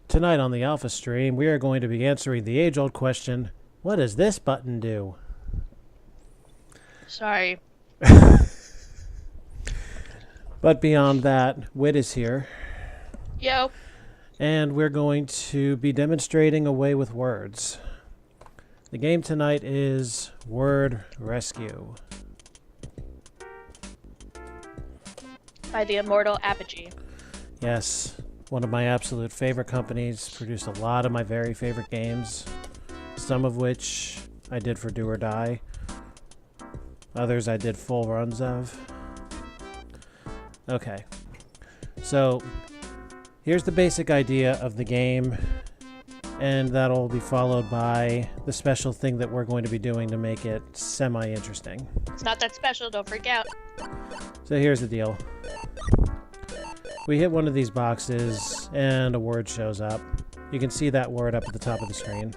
Tonight on the Alpha stream, we are going to be answering the age-old question, what does this button do? Sorry. But beyond that, Wit is here. Yo. And we're going to be demonstrating a way with words. The game tonight is Word Rescue. By the immortal Apogee. Yes, one of my absolute favorite companies, produced a lot of my very favorite games, some of which I did for Do or Die, others I did full runs of. Okay, so here's the basic idea of the game, and that'll be followed by the special thing that we're going to be doing to make it semi-interesting. It's not that special, don't freak out. So here's the deal. We hit one of these boxes, and a word shows up. You can see that word up at the top of the screen.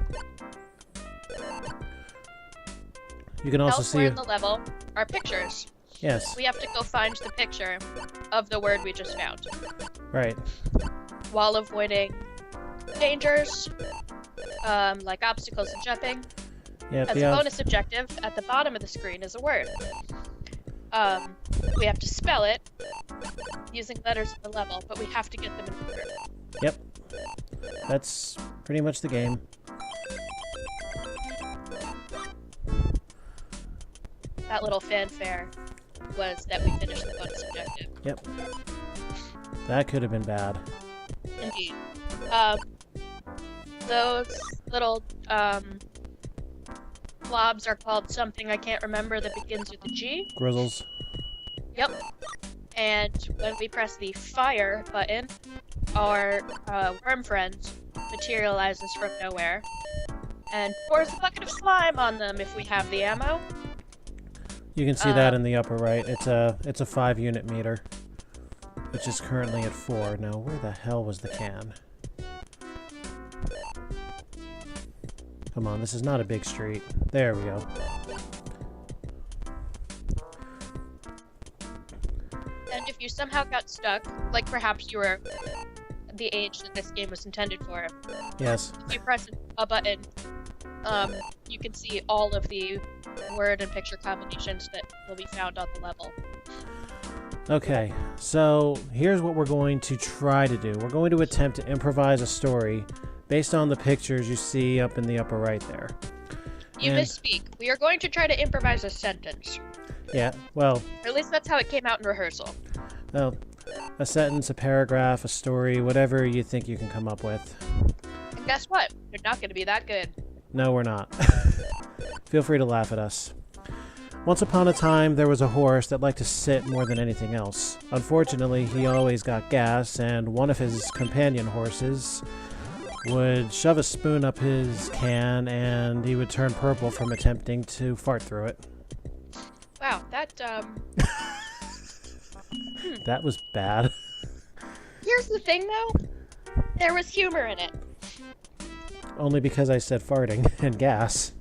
You can also see... Elsewhere in the level are pictures. Yes. We have to go find the picture of the word we just found. Right. While avoiding dangers, like obstacles and jumping. Yep, As a bonus objective, at the bottom of the screen is a word. We have to spell it using letters of the level, but we have to get them in order. Yep. That's pretty much the game. That little fanfare was that we finished the bonus objective. Yep. That could have been bad. Indeed. Those little blobs are called something I can't remember that begins with a G. Grizzles. Yep. And when we press the fire button, our worm friend materializes from nowhere and pours a bucket of slime on them if we have the ammo. You can see that in the upper right. It's a 5-unit meter, which is currently at 4. Now, where the hell was the can? Come on, this is not a big street. There we go. And if you somehow got stuck, like perhaps you were the age that this game was intended for, Yes. if you press a button, you can see all of the word and picture combinations that will be found on the level. Okay, so here's what we're going to try to do. We're going to attempt to improvise a story based on the pictures you see up in the upper right there. You misspeak. We are going to try to improvise a sentence. Yeah, well... Or at least that's how it came out in rehearsal. Well, a sentence, a paragraph, a story, whatever you think you can come up with. And guess what? They're not going to be that good. No, we're not. Feel free to laugh at us. Once upon a time, there was a horse that liked to sit more than anything else. Unfortunately, he always got gas, and one of his companion horses would shove a spoon up his can, and he would turn purple from attempting to fart through it. Wow, that, That was bad. Here's the thing, though. There was humor in it. Only because I said farting and gas.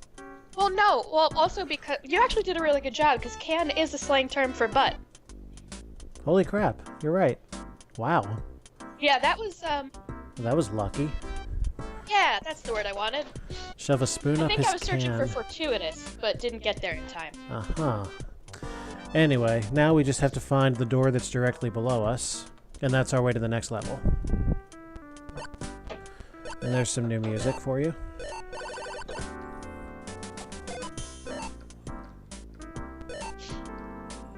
Well, no. Well, also because you actually did a really good job, because can is a slang term for butt. Holy crap, you're right. Wow. Yeah, that was, That was lucky. yeah, that's the word I wanted. Shove a spoon up his can. I think I was searching for fortuitous, but didn't get there in time. Uh-huh. Anyway, now we just have to find the door that's directly below us, and that's our way to the next level. And there's some new music for you.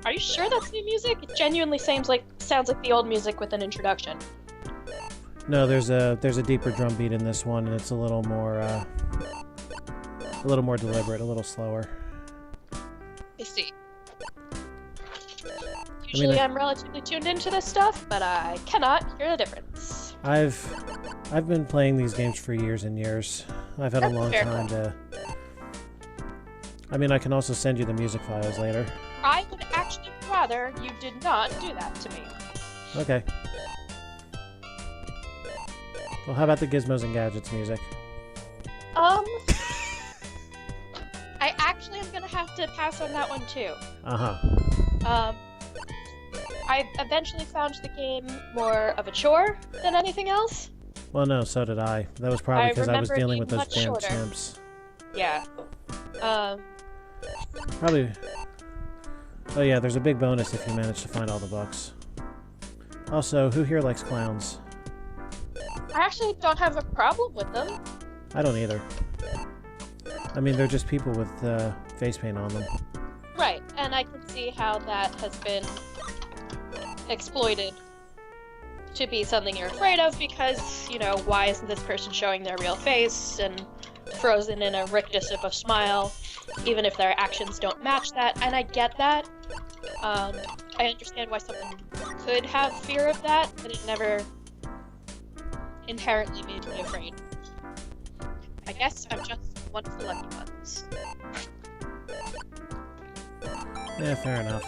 Are you sure that's new music? It genuinely sounds like the old music with an introduction. No, there's a deeper drum beat in this one, and it's a little more deliberate, a little slower. I see. Usually I'm relatively tuned into this stuff, but I cannot hear the difference. I've been playing these games for years and years. I've had a long time to... I mean, I can also send you the music files later. I would actually rather you did not do that to me. Okay. Well, how about the Gizmos and Gadgets music? I actually am gonna have to pass on that one too. Uh-huh. I eventually found the game more of a chore than anything else. Well, no, so did I. That was probably because I was dealing with those damn chimps. Yeah. Probably... Oh yeah, there's a big bonus if you manage to find all the books. Also, who here likes clowns? I actually don't have a problem with them. I don't either. I mean, they're just people with face paint on them. Right, and I can see how that has been exploited to be something you're afraid of because, you know, why isn't this person showing their real face and frozen in a rictus of a smile, even if their actions don't match that, and I get that. I understand why someone could have fear of that, but it never inherently made me afraid. I guess I'm just one of the lucky ones. Yeah, fair enough.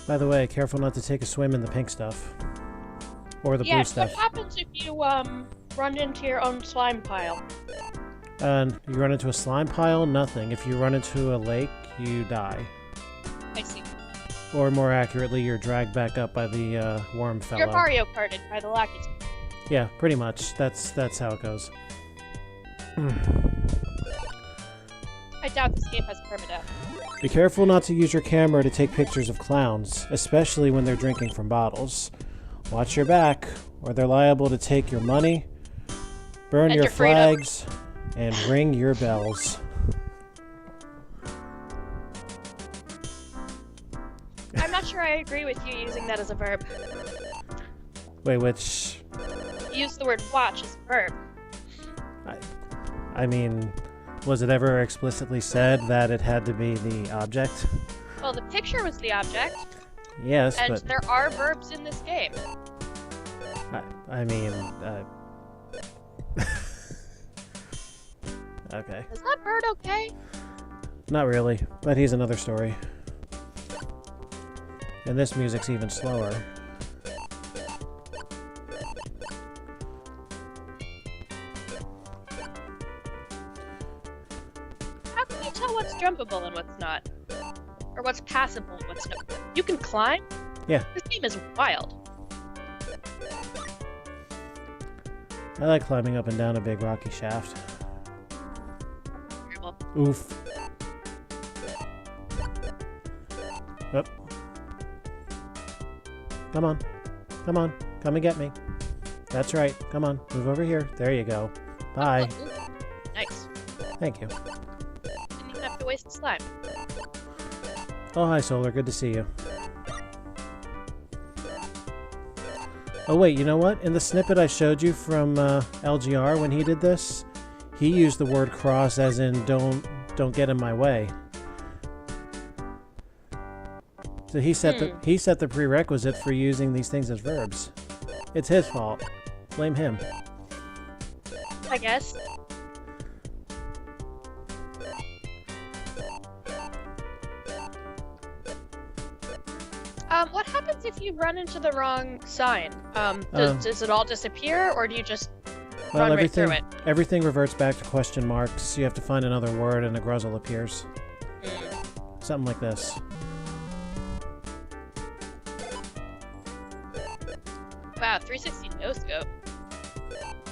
By the way, careful not to take a swim in the pink stuff. Or the blue stuff. What happens if you, run into your own slime pile? You run into a slime pile? Nothing. If you run into a lake, you die. I see. Or more accurately, you're dragged back up by the worm fellow. You're Mario Karted by the lackeys. Yeah, pretty much. That's how it goes. I doubt this game has permadeath. Be careful not to use your camera to take pictures of clowns, especially when they're drinking from bottles. Watch your back, or they're liable to take your money, burn your flags, and ring your bells. I'm not sure I agree with you using that as a verb. Wait, which... Use the word watch as a verb. I mean, was it ever explicitly said that it had to be the object? Well, the picture was the object. Yes, and but... there are verbs in this game. I mean, okay. Is that bird okay? Not really, but he's another story. And this music's even slower. How can you tell what's jumpable and what's not? Or what's passable and what's not? You can climb? Yeah. This game is wild. I like climbing up and down a big rocky shaft. Terrible. Oof. Up. Come on. Come on. Come and get me. That's right. Come on. Move over here. There you go. Bye. Oh, nice. Thank you. Didn't even have to waste the slime. Oh, hi, Solar. Good to see you. Oh, wait. You know what? In the snippet I showed you from LGR when he did this, he used the word cross as in don't get in my way. So he set the prerequisite for using these things as verbs. It's his fault. Blame him. I guess. What happens if you run into the wrong sign? Does it all disappear, or do you just run right through it? Everything reverts back to question marks. You have to find another word, and a gruzzle appears. Something like this. Wow, 360 no scope.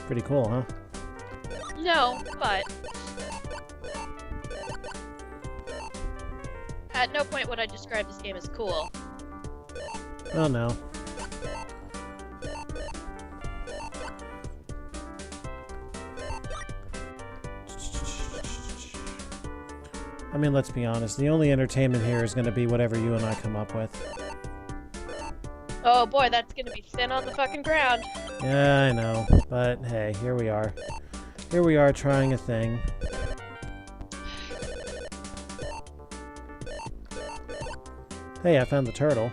Pretty cool, huh? No, but at no point would I describe this game as cool. Oh no. I mean, let's be honest. The only entertainment here is going to be whatever you and I come up with. Oh boy, that's gonna be thin on the fucking ground. Yeah, I know. But hey, here we are. Here we are trying a thing. Hey, I found the turtle.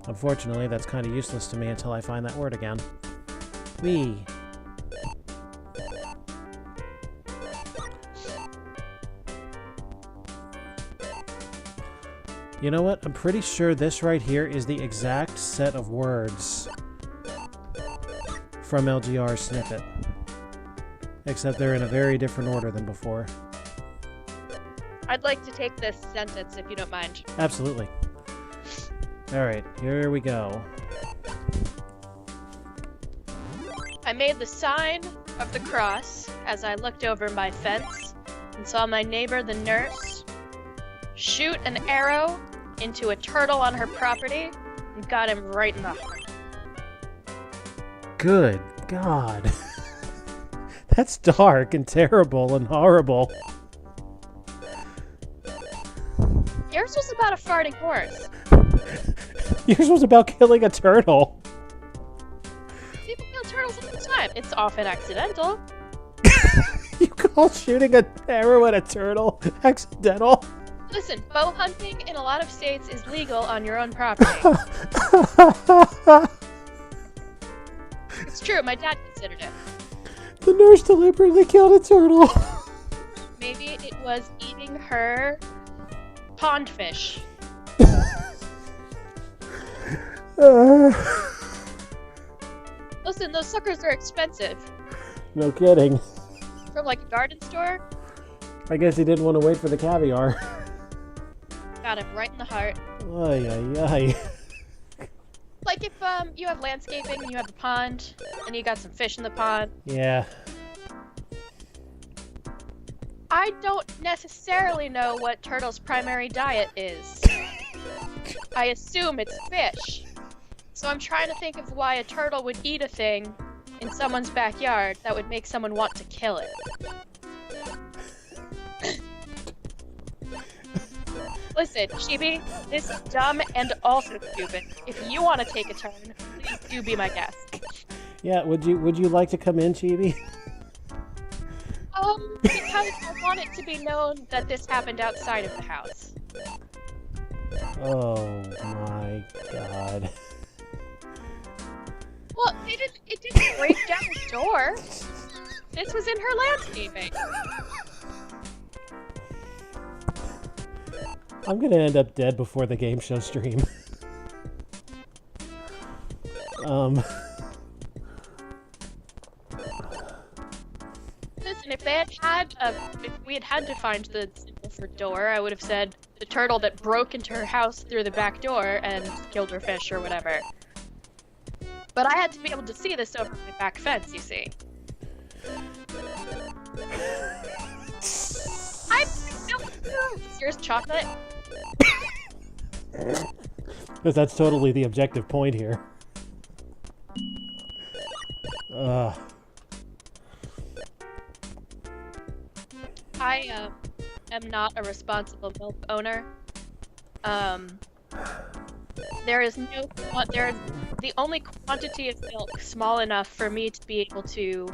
Unfortunately, that's kind of useless to me until I find that word again. Whee! You know what? I'm pretty sure this right here is the exact set of words from LGR's snippet. Except they're in a very different order than before. I'd like to take this sentence if you don't mind. Absolutely. Alright, here we go. I made the sign of the cross as I looked over my fence and saw my neighbor, the nurse, shoot an arrow into a turtle on her property and got him right in the heart. Good God. That's dark and terrible and horrible. Yours was about a farting horse. Yours was about killing a turtle. People kill turtles all the time. It's often accidental. You call shooting an arrow at a turtle accidental? Listen, bow hunting in a lot of states is legal on your own property. It's true, my dad considered it. The nurse deliberately killed a turtle. Maybe it was eating her pond fish. Listen, those suckers are expensive. No kidding. From like a garden store. I guess he didn't want to wait for the caviar. Got him right in the heart. Ay, ay, ay. Like if you have landscaping and you have a pond and you got some fish in the pond. Yeah. I don't necessarily know what turtles' primary diet is. I assume it's fish. So I'm trying to think of why a turtle would eat a thing in someone's backyard that would make someone want to kill it. Listen, Chibi, this is dumb and also stupid. If you want to take a turn, please do be my guest. Yeah, would you like to come in, Chibi? Because I want it to be known that this happened outside of the house. Oh my God. Well, it didn't break down the door. This was in her landscaping. I'm gonna end up dead before the game show stream. Listen, if we had to find the symbol for door, I would have said the turtle that broke into her house through the back door and killed her fish or whatever. But I had to be able to see this over my back fence, you see. Is yours chocolate? Because that's totally the objective point here. I am not a responsible milk owner. There is the only quantity of milk small enough for me to be able to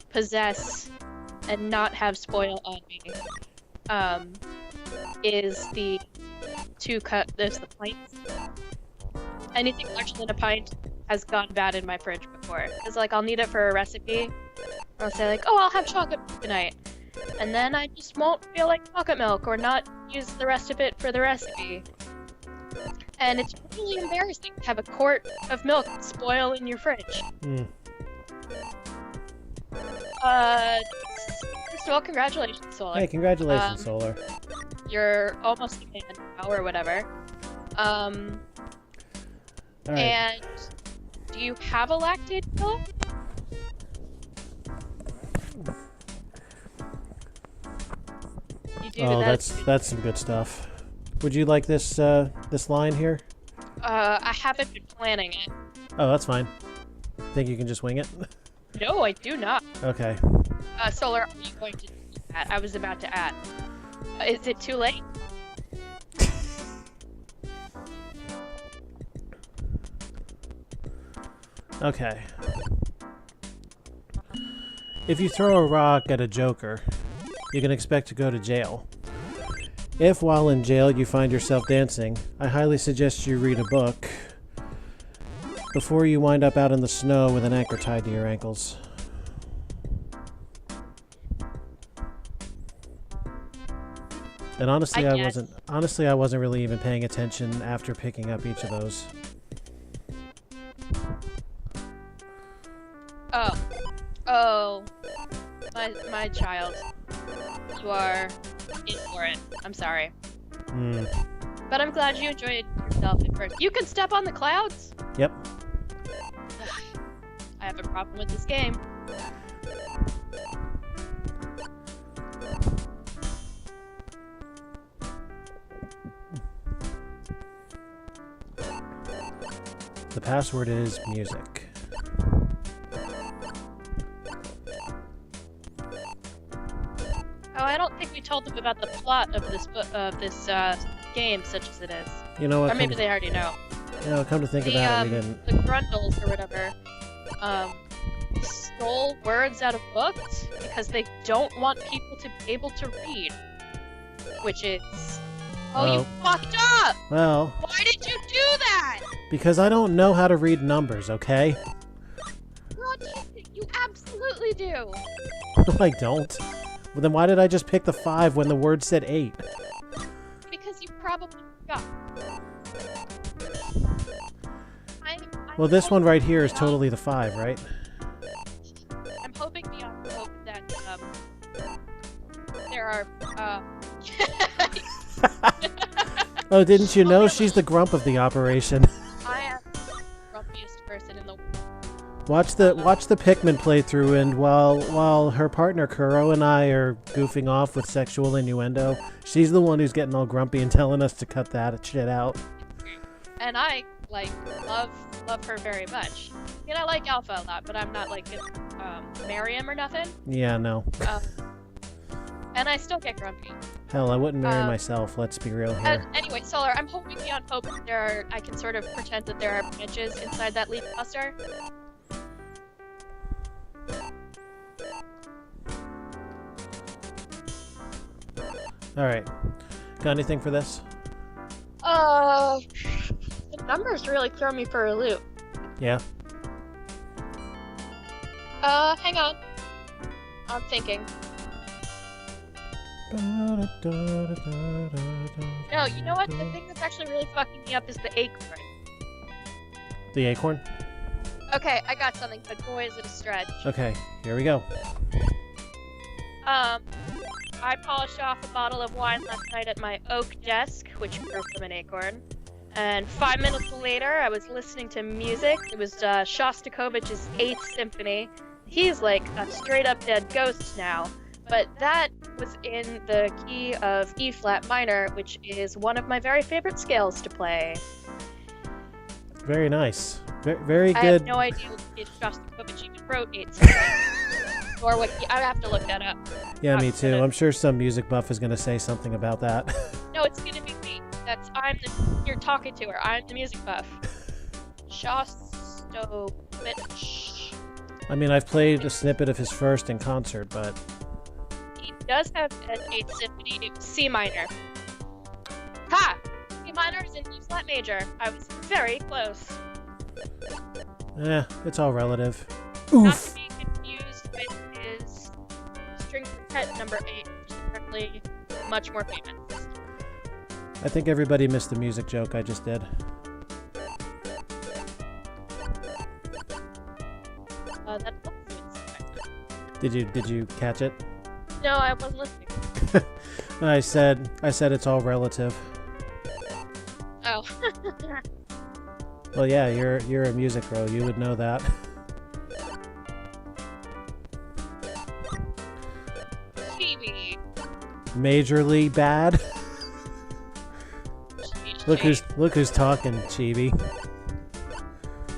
possess and not have spoil on me. Is the there's the pints. Anything larger than a pint has gone bad in my fridge before. Because like I'll need it for a recipe. Or I'll say like, oh, I'll have chocolate milk tonight. And then I just won't feel like chocolate milk or not use the rest of it for the recipe. And it's really embarrassing to have a quart of milk spoil in your fridge. First of all, congratulations, Solar. Hey, congratulations, Solar. You're almost a man now, or whatever. All right. And do you have a lactate milk? You do. Oh, that's some good stuff. Would you like this this line here? I haven't been planning it. Oh, that's fine. Think you can just wing it? No, I do not. Okay. Solar, are you going to do that? I was about to add. Is it too late? Okay. If you throw a rock at a joker, you can expect to go to jail. If while in jail you find yourself dancing, I highly suggest you read a book before you wind up out in the snow with an anchor tied to your ankles. And honestly, I wasn't really even paying attention after picking up each of those. Oh, my child, you are in for it. I'm sorry. Hmm. But I'm glad you enjoyed yourself at first. You can step on the clouds? Yep. I have a problem with this game. The password is music. Oh, I don't think we told them about the plot of this game, such as it is. You know what? Or maybe they already know. You know, come to think about it, we didn't. The Grundles or whatever, stole words out of books because they don't want people to be able to read. Which is... Oh, you fucked up! Well... Why did you do that? Because I don't know how to read numbers, okay? God, you absolutely do! No, I don't. Well, then why did I just pick the 5 when the word said 8? Because you probably forgot. Well, this one right here is totally the 5, right? I'm hoping beyond hope that there are Oh, didn't you know she's the grump of the operation? I am the grumpiest person in the world. Watch the Pikmin playthrough, and while her partner Kuro and I are goofing off with sexual innuendo, she's the one who's getting all grumpy and telling us to cut that shit out. And I love her very much. You know, I like Alpha a lot, but I'm not gonna marry him or nothing. Yeah, no. And I still get grumpy. Hell, I wouldn't marry myself. Let's be real here. Anyway, Solar, I'm hoping beyond hope that I can sort of pretend that there are branches inside that leaf cluster. All right. Got anything for this? The numbers really throw me for a loop. Yeah. Hang on. I'm thinking. No, you know what? The thing that's actually really fucking me up is the acorn. The acorn? Okay, I got something, but boy, is it a stretch. Okay, here we go. I polished off a bottle of wine last night at my oak desk, which grew from an acorn. And 5 minutes later, I was listening to music. It was Shostakovich's 8th Symphony. He's like a straight-up dead ghost now. But that was in the key of E-flat minor, which is one of my very favorite scales to play. Very nice. Very good. I have no idea if Shostakovich even wrote 8 symphonies. Or what? I have to look that up. Yeah, me too. I'm sure some music buff is going to say something about that. No, it's going to be me. You're talking to her. I'm the music buff. Shostakovich. I mean, I've played a snippet of his first in concert, but... He does have an 8th symphony. It was C minor. Ha! C minor is in E-flat major. I was very close. It's all relative. Not Oof! to be confused with his string quartet number 8, which is apparently much more famous. I think everybody missed the music joke I just did. That Did you catch it? No, I wasn't listening. I said it's all relative. Oh. Well, yeah, you're a music bro. You would know that. Chibi. Majorly bad. Look who's talking, Chibi.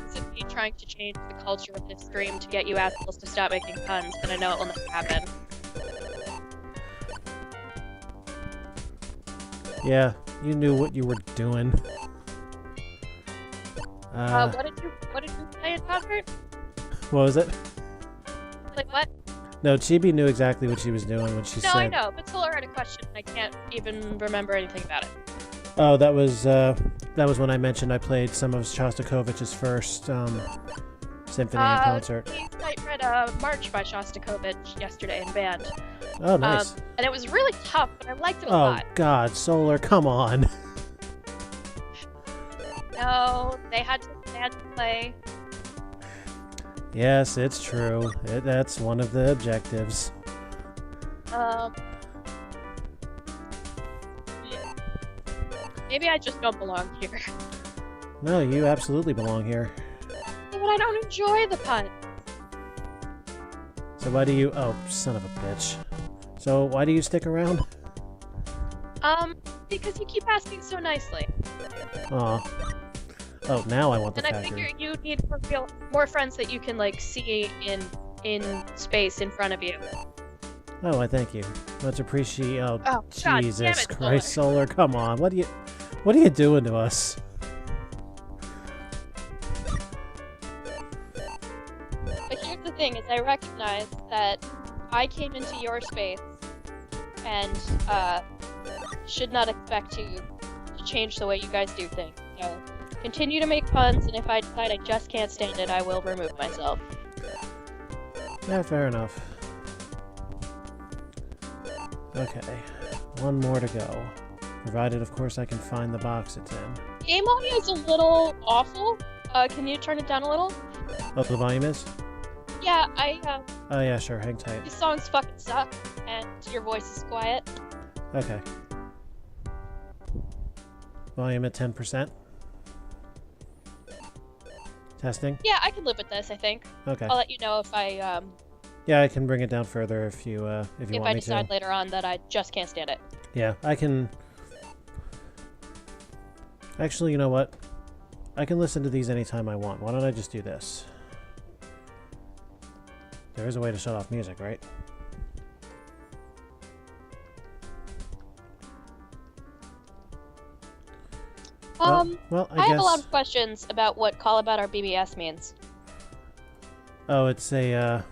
Simply trying to change the culture of this stream to get you assholes to stop making puns, but I know it will never happen. Yeah, you knew what you were doing. What did you play in concert? What was it? Like what? No, Chibi knew exactly what she was doing when she said... No, I know, but Solar had a question, and I can't even remember anything about it. Oh, that was when I mentioned I played some of Shostakovich's first symphony in concert. I read a march by Shostakovich yesterday in band. Oh, nice. And it was really tough, but I liked it a Oh, lot. God, Solar, come on. No, they had to play. Yes, it's true. That's one of the objectives. Maybe I just don't belong here. No, you absolutely belong here. But I don't enjoy the pun. So why do you... Oh, son of a bitch. So why do you stick around? Because you keep asking so nicely. Aw. Oh, now I want the And I factory. figure you need more friends that you can, like, see in space in front of you. Oh, I thank you. Much appreciate. Oh, Oh, God Jesus damn it, Christ, Solar, come on. What are you doing to us? But here's the thing, is I recognize that I came into your space and, should not expect you to change the way you guys do things. So, continue to make puns, and if I decide I just can't stand it, I will remove myself. Yeah, fair enough. Okay, one more to go. Provided, of course, I can find the box it's in. Game audio is a little awful. Can you turn it down a little? Oh, the volume is? Yeah, Oh, yeah, sure, hang tight. these songs fucking suck, and your voice is quiet. Okay. Volume at 10%. Testing? Yeah, I can live with this, I think. Okay. I'll let you know if I, Yeah, I can bring it down further if you want if me I to. decide later on that I just can't stand it. Yeah, I can... Actually, you know what? I can listen to these anytime I want. Why don't I just do this? There is a way to shut off music, right? Well, I I have guess... a lot of questions about what Call About Our BBS means. Oh, it's a,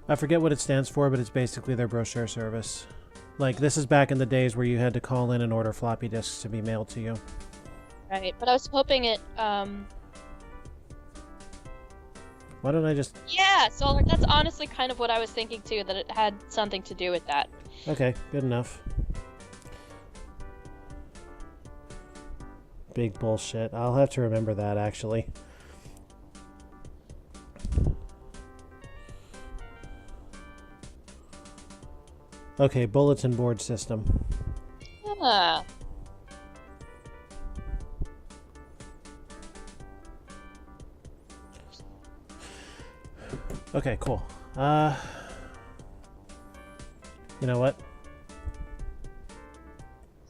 I forget what it stands for, but it's basically their brochure service. Like, this is back in the days where you had to call in and order floppy disks to be mailed to you. Right, but I was hoping it, Why don't I just... Yeah, so that's honestly kind of what I was thinking too, that it had something to do with that. Okay, good enough. Big bullshit. I'll have to remember that, actually. Okay, bulletin board system. Ah. Okay, cool. You know what?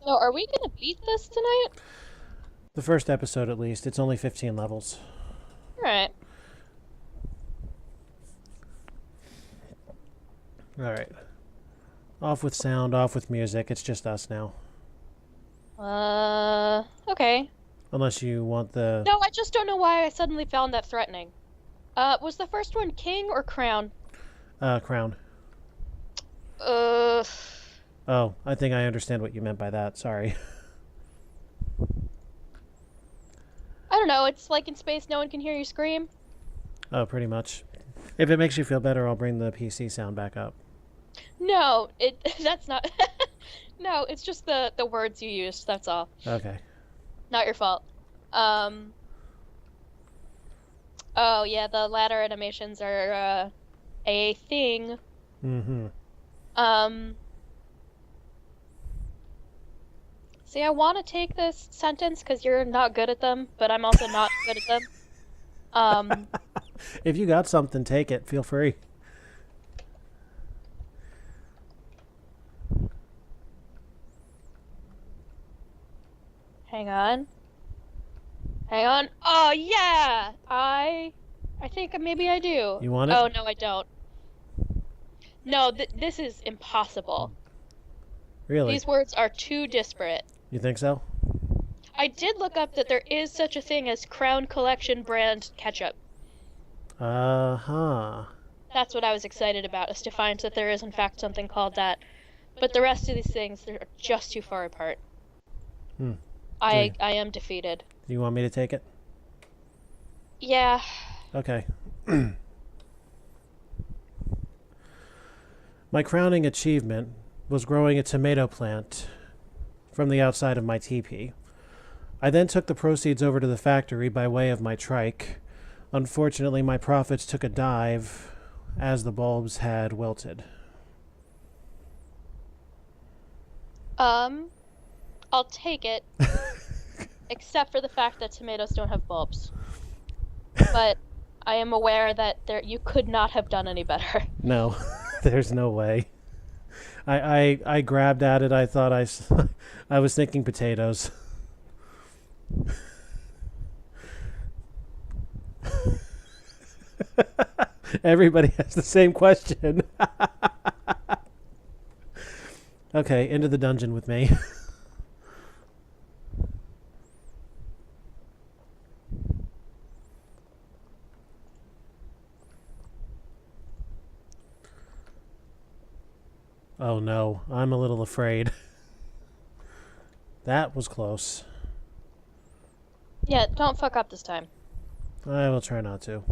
So are we gonna beat this tonight? The first episode, at least. It's only 15 levels. Alright. Alright. Off with sound, off with music. It's just us now. Okay. Unless you want the... No, I just don't know why I suddenly found that threatening. Was the first one king or crown? Crown. Uh... Oh, I think I understand what you meant by that. Sorry. I don't know, it's like in space no one can hear you scream. Oh, pretty much. If it makes you feel better, I'll bring the PC sound back up. No, that's not... No, it's just the words you used, that's all. Okay. Not your fault. Oh, yeah, the ladder animations are, a thing. Mm-hmm. See, I want to take this sentence because you're not good at them, but I'm also not good at them. If you got something, take it. Feel free. Hang on. Hang on. Oh, yeah! I think maybe I do. You want it? Oh, no, I don't. No, this is impossible. Really? These words are too disparate. You think so? I did look up that there is such a thing as Crown Collection brand ketchup. Uh-huh. That's what I was excited about, is to find that there is in fact something called that. But the rest of these things, they're just too far apart. I am defeated. Do you want me to take it? Yeah. Okay. My crowning achievement was growing a tomato plant from the outside of my teepee. I then took the proceeds over to the factory by way of my trike. Unfortunately, my profits took a dive as the bulbs had wilted. I'll take it, except for the fact that tomatoes don't have bulbs. But I am aware that you could not have done any better. No, there's no way. I grabbed at it. I thought I was thinking potatoes. Everybody has the same question. Okay, into the dungeon with me. Oh no, I'm a little afraid. That was close. Yeah, don't fuck up this time. I will try not to.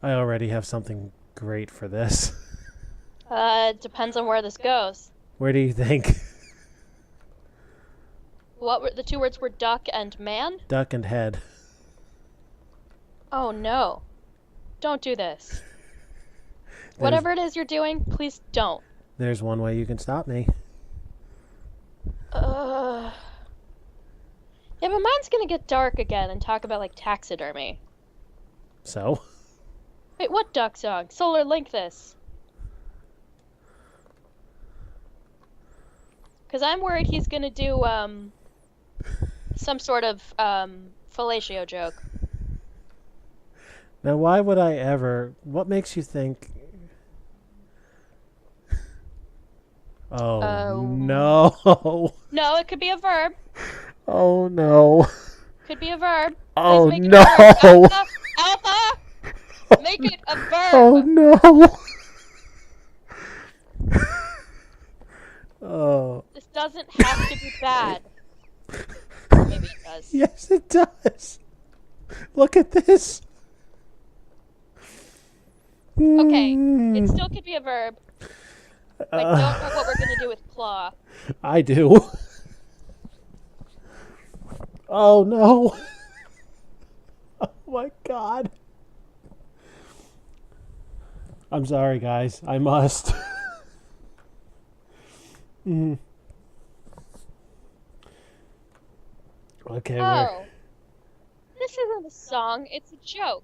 I already have something great for this. It depends on where this goes. Where do you think? What were the two words were duck and man? Duck and head. Oh no. Don't do this. Whatever it is you're doing, please don't. There's one way you can stop me. Yeah, but mine's gonna get dark again and talk about, like, taxidermy. So? Wait, what duck song? Solar Link this. Because I'm worried he's gonna do, some sort of, fellatio joke. Now, why would I ever... What makes you think... Oh, no. No, it could be a verb. Oh, no. Could be a verb. Oh, Please make no. it a verb. Alpha! Make it a verb! Oh, no. Oh. This doesn't have to be bad. Maybe it does. Yes, it does. Look at this. Okay, it still could be a verb. I don't know what we're gonna do with claw. I do. Oh, no. Oh, my God. I'm sorry, guys. I must. Okay, Oh. This isn't a song, it's a joke.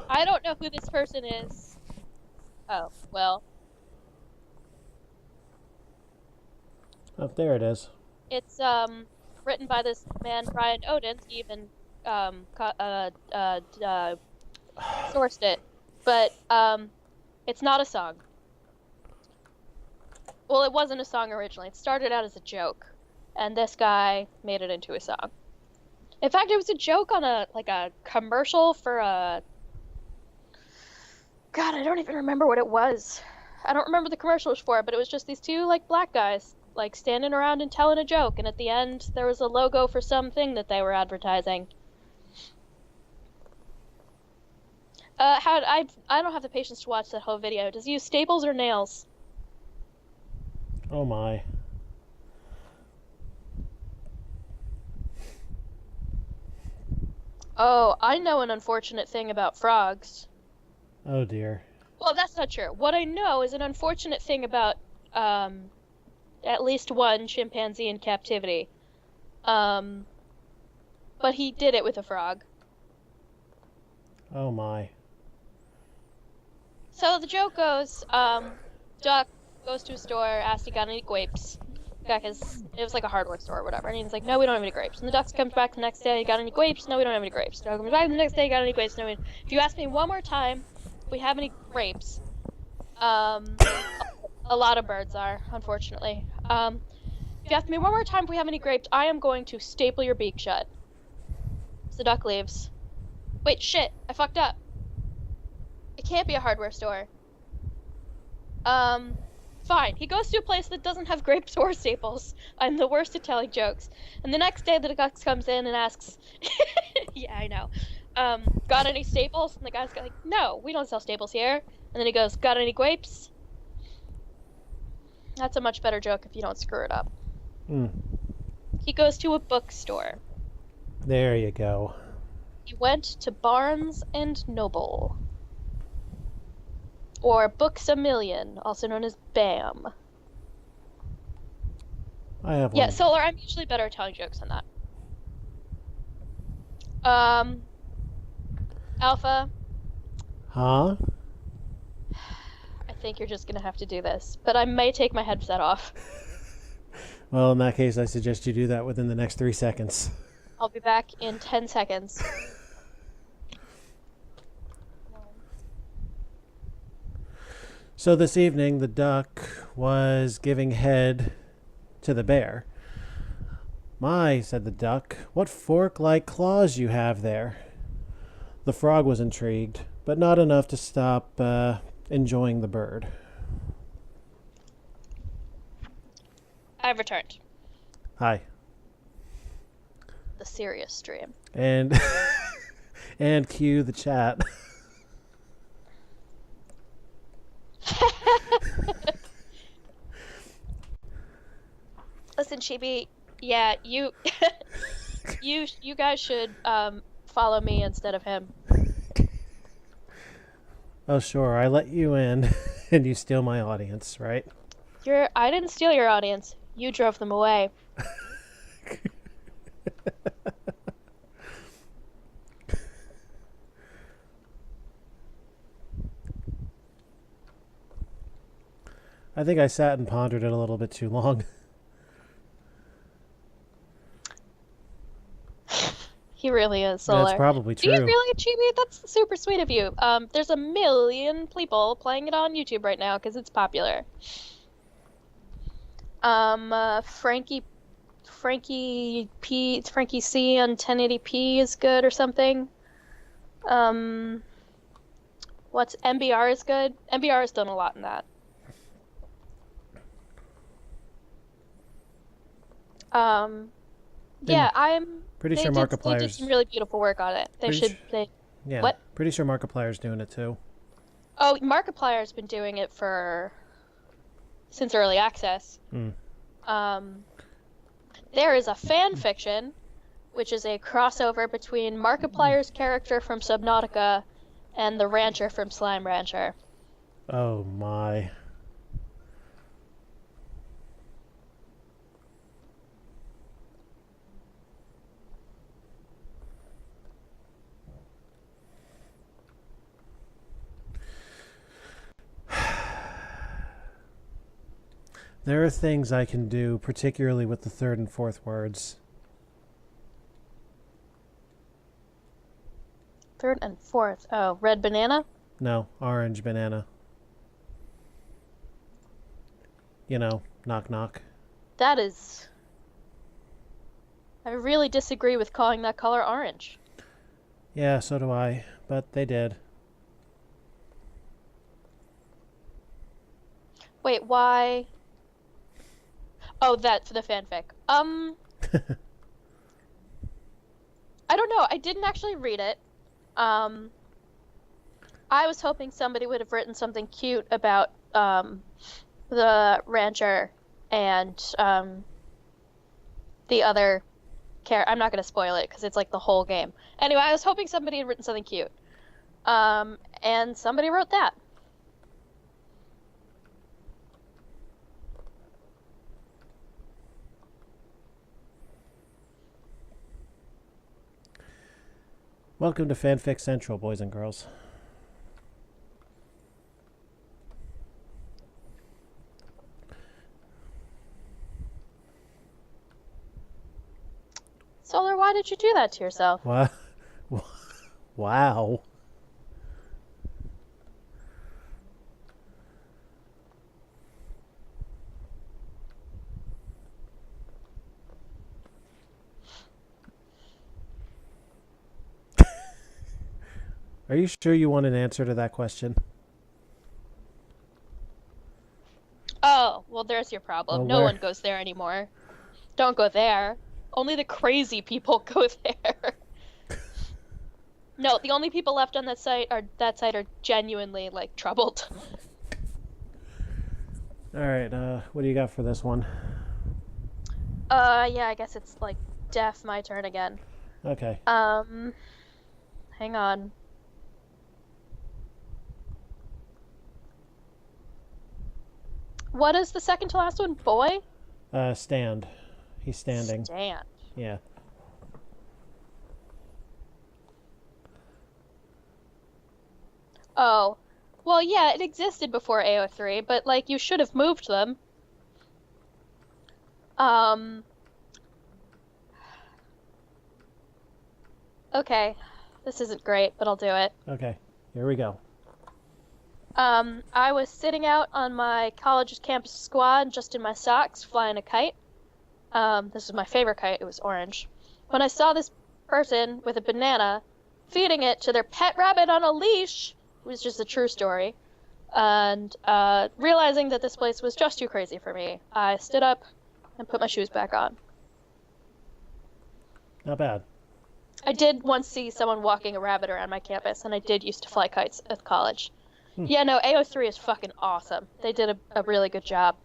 I don't know who this person is. Oh, well. Oh, there it is. It's, written by this man, Brian Odin. He even, sourced it. But, it's not a song. Well, it wasn't a song originally. It started out as a joke. And this guy made it into a song. In fact, it was a joke on a commercial for a... God, I don't even remember what it was. I don't remember the commercial was for, but it was just these two, black guys, standing around and telling a joke, and at the end, there was a logo for something that they were advertising. I don't have the patience to watch that whole video. Does he use staples or nails? Oh, my. Oh, I know an unfortunate thing about frogs. Oh, dear. Well, that's not true. What I know is an unfortunate thing about, at least one chimpanzee in captivity. But he did it with a frog. Oh, my. So the joke goes, Duck goes to a store, asks he got any grapes. Because it was like a hardware store or whatever. And he's like, no, we don't have any grapes. And the Duck comes back the next day, got any grapes? No, we don't have any grapes. Duck comes back the next day, got any grapes? No, if you ask me one more time if we have any grapes, a lot of birds are, unfortunately. If you ask me one more time if we have any grapes, I am going to staple your beak shut. So the Duck leaves. Wait, shit, I fucked up. It can't be a hardware store. Fine. He goes to a place that doesn't have grapes or staples. I'm the worst at telling jokes. And the next day, the Duck comes in and asks... Yeah, I know. got any staples? And the guy's like, no, we don't sell staples here. And then he goes, got any grapes? That's a much better joke if you don't screw it up. Mm. He goes to a bookstore. There you go. He went to Barnes and Noble. Or Books A Million, also known as BAM. I have one. Yeah, Solar, I'm usually better at telling jokes than that. Alpha, Huh? I think you're just gonna have to do this, but I may take my headset off. Well, in that case, I suggest you do that within the next 3 seconds. I'll be back in 10 seconds. So this evening, the duck was giving head to the bear. My, said the duck, what fork-like claws you have there. The frog was intrigued, but not enough to stop enjoying the bird. I've returned. Hi. The serious stream. And and cue the chat. Listen, Chibi, yeah, you you guys should follow me instead of him. Oh, sure, I let you in, and you steal my audience, right? I didn't steal your audience. You drove them away. I think I sat and pondered it a little bit too long. He really is, Solar. That's probably true. Do you really, Chibi? That's super sweet of you. There's 1 million people playing it on YouTube right now because it's popular. Frankie C on 1080p is good or something. What's MBR is good? MBR has done a lot in that. Yeah, I'm pretty sure They Markiplier's did some really beautiful work on it. yeah. What? Pretty sure Markiplier's doing it too. Oh, Markiplier's been doing it since early access. There is a fan fiction, which is a crossover between Markiplier's character from Subnautica and the rancher from Slime Rancher. Oh my. There are things I can do, particularly with the third and fourth words. Third and fourth. Oh, red banana? No, orange banana. You know, knock knock. That is... I really disagree with calling that color orange. Yeah, so do I, but they did. Wait, why... Oh, that for the fanfic. I don't know. I didn't actually read it. I was hoping somebody would have written something cute about the rancher and the other character. I'm not going to spoil it because it's like the whole game. Anyway, I was hoping somebody had written something cute. And somebody wrote that. Welcome to Fanfic Central, boys and girls. Solar, why did you do that to yourself? What? Wow. Are you sure you want an answer to that question? Oh, well, there's your problem. Well, No where- one goes there anymore. Don't go there. Only the crazy people go there. No, the only people left on that site are genuinely like troubled. Alright, what do you got for this one? Yeah, I guess it's like my turn again. Okay. Hang on. What is the second to last one? Boy? Stand. He's standing. Stand. Yeah. Oh. Well, yeah, it existed before AO3, but like you should have moved them. Okay. This isn't great, but I'll do it. Okay. Here we go. I was sitting out on my college's campus squad, just in my socks, flying a kite. This was my favorite kite. It was orange. When I saw this person with a banana feeding it to their pet rabbit on a leash, it was just a true story. And realizing that this place was just too crazy for me, I stood up and put my shoes back on. Not bad. I did once see someone walking a rabbit around my campus, and I did used to fly kites at college. Yeah, no, AO3 is fucking awesome. They did a really good job.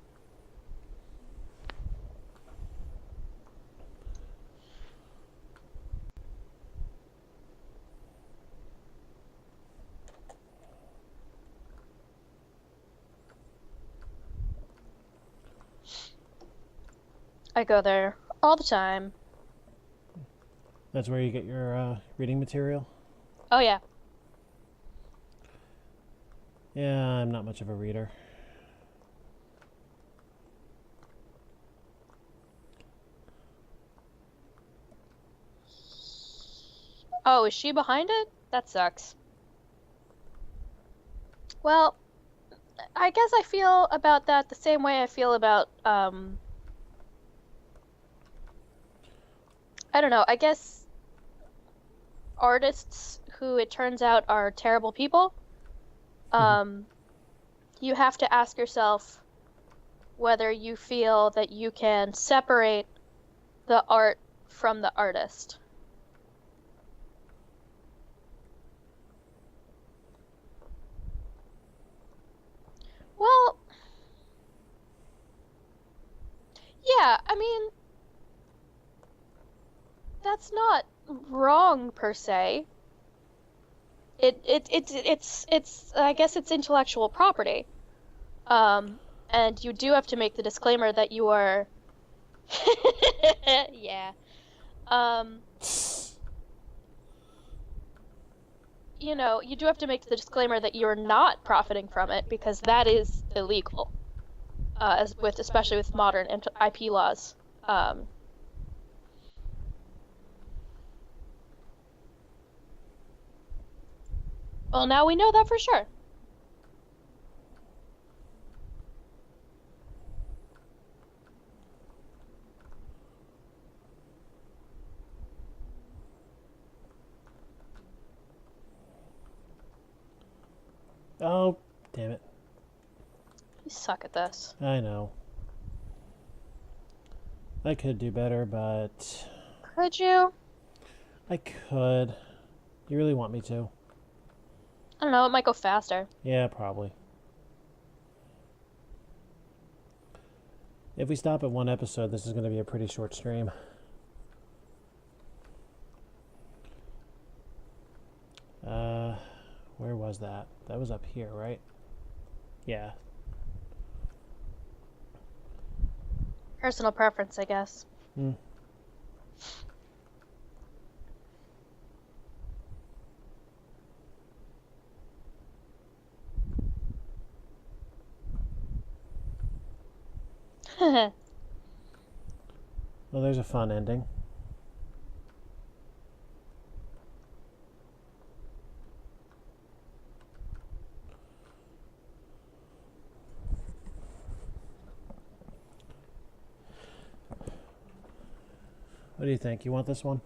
I go there all the time. That's where you get your reading material? Oh, yeah. Yeah, I'm not much of a reader. Oh, is she behind it? That sucks. Well, I guess I feel about that the same way I feel about, I don't know, I guess artists who it turns out are terrible people. You have to ask yourself whether you feel that you can separate the art from the artist. Well, yeah, I mean, that's not wrong per se. It's I guess it's intellectual property. And you do have to make the disclaimer that you are yeah. You know, you do have to make the disclaimer that you're not profiting from it because that is illegal. Especially with modern IP laws. Well, now we know that for sure. Oh, damn it. You suck at this. I know. I could do better, but... Could you? I could. You really want me to? I don't know, it might go faster. Yeah, probably. If we stop at one episode, this is going to be a pretty short stream. Where was that? That was up here, right? Yeah. Personal preference, I guess. Hmm. Well, there's a fun ending. What do you think? You want this one?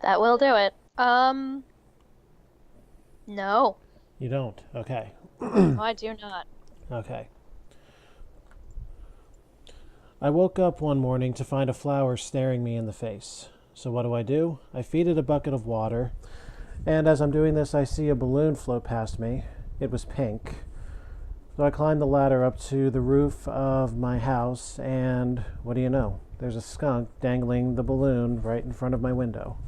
That will do it. No. You don't? Okay. No, I do not. Okay. I woke up one morning to find a flower staring me in the face. So what do? I feed it a bucket of water, and as I'm doing this, I see a balloon float past me. It was pink. So I climbed the ladder up to the roof of my house, and what do you know? There's a skunk dangling the balloon right in front of my window.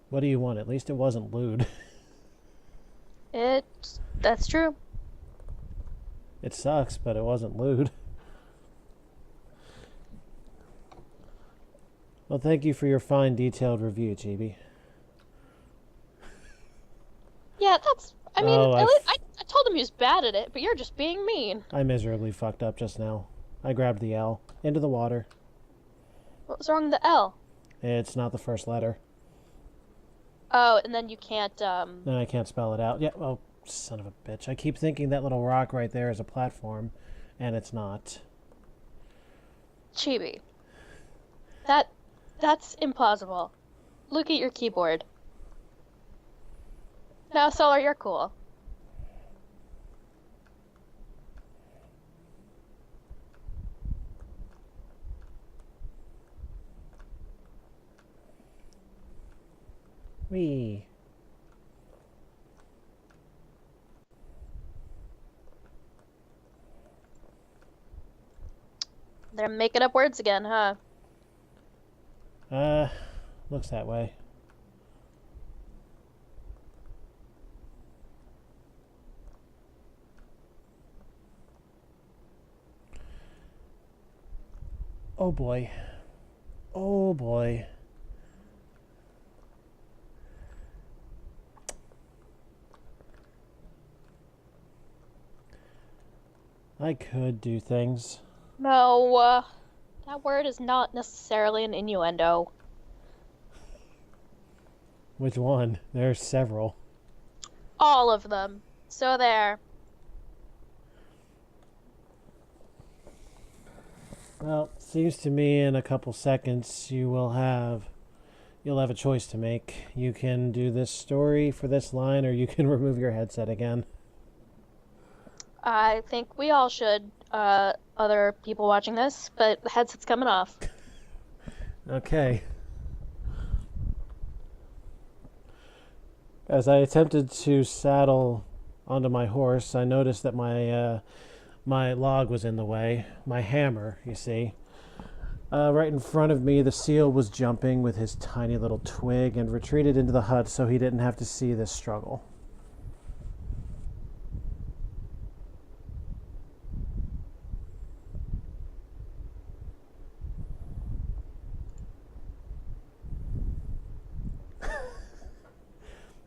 What do you want? At least it wasn't lewd. That's true. It sucks, but it wasn't lewd. Well, thank you for your fine, detailed review, Chibi. Yeah, I mean, Oh, at least I told him he was bad at it, but you're just being mean. I miserably fucked up just now. I grabbed the L. Into the water. What was wrong with the L? It's not the first letter. Oh, and then you can't, Then I can't spell it out. Yeah, oh, son of a bitch. I keep thinking that little rock right there is a platform, and it's not. Chibi. That's implausible. Look at your keyboard. Now, Solar, you're cool. Whee. They're making up words again, huh? Looks that way. Oh boy. Oh boy. I could do things. No, that word is not necessarily an innuendo. Which one? There's several. All of them. So there. Well, seems to me in a couple seconds you'll have a choice to make. You can do this story for this line, or you can remove your headset again. I think we all should, other people watching this, but the headset's coming off. Okay. As I attempted to saddle onto my horse, I noticed that my log was in the way. My hammer, you see. Right in front of me, the seal was jumping with his tiny little twig and retreated into the hut so he didn't have to see this struggle.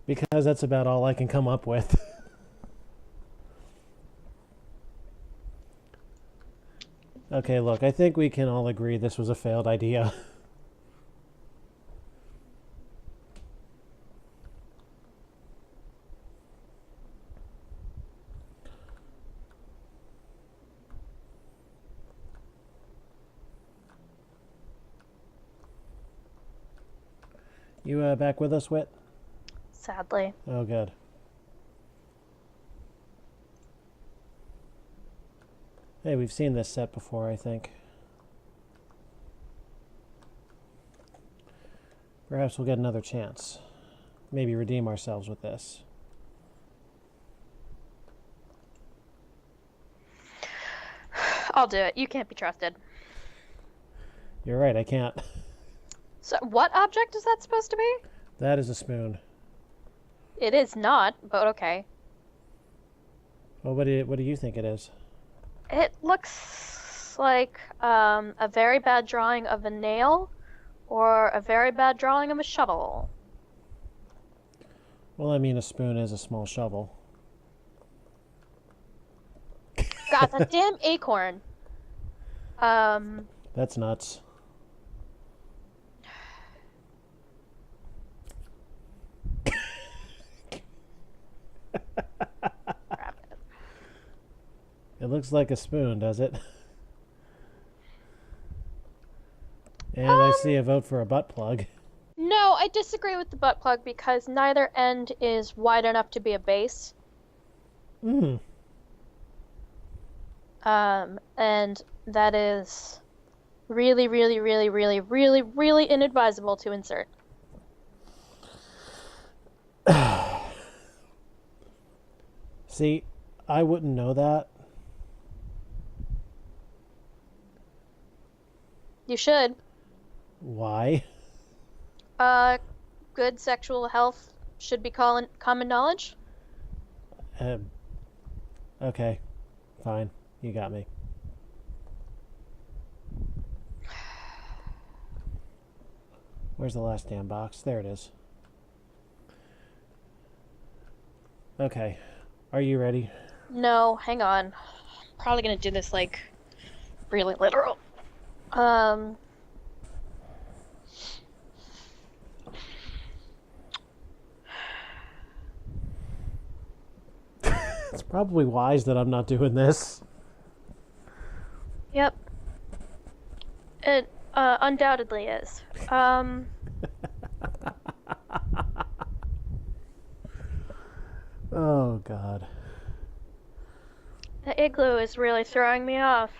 Because that's about all I can come up with. Okay, look, I think we can all agree this was a failed idea. You back with us, Wit? Sadly. Oh, good. Hey, we've seen this set before, I think. Perhaps we'll get another chance. Maybe redeem ourselves with this. I'll do it. You can't be trusted. You're right, I can't. So, what object is that supposed to be? That is a spoon. It is not, but okay. Well, what do you think it is? It looks like a very bad drawing of a nail or a very bad drawing of a shovel. Well, I mean, a spoon is a small shovel. God, that damn acorn. That's nuts. It looks like a spoon, does it? And I see a vote for a butt plug. No, I disagree with the butt plug because neither end is wide enough to be a base. Mm. And that is really, really, really, really, really, really inadvisable to insert. See, I wouldn't know that. You should. Why? Good sexual health should be common knowledge. Okay, fine. You got me. Where's the last damn box? There it is. Okay. Are you ready? No, hang on. Probably gonna do this like really literal. It's probably wise that I'm not doing this. Yep. It undoubtedly is. Oh, God. The igloo is really throwing me off.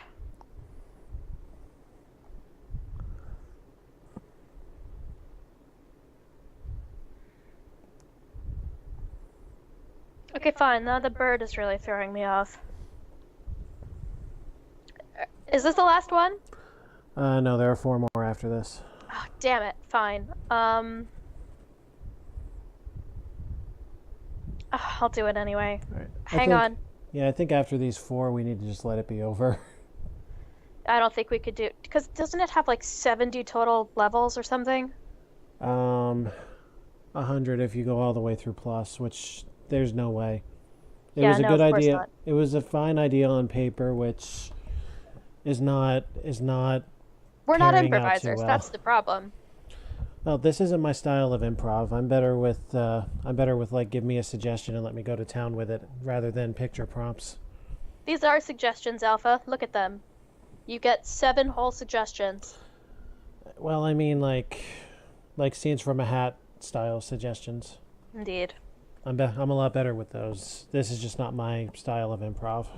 Okay, fine. Now the bird is really throwing me off. Is this the last one? No, there are 4 more after this. Oh, damn it. Fine. I'll do it anyway. All right. Hang on. Yeah, I think after these 4, we need to just let it be over. I don't think we could do... Because doesn't it have like 70 total levels or something? 100 if you go all the way through plus, which there's no way. It Yeah, was a no, good of course idea. not. It was a fine idea on paper, which is not We're not carrying out too improvisers. well. That's the problem. Well, this isn't my style of improv. I'm better with like give me a suggestion and let me go to town with it rather than picture prompts. These are suggestions, Alpha. Look at them. You get 7 whole suggestions. Well, I mean like scenes from a hat style suggestions. Indeed. I'm a lot better with those. This is just not my style of improv.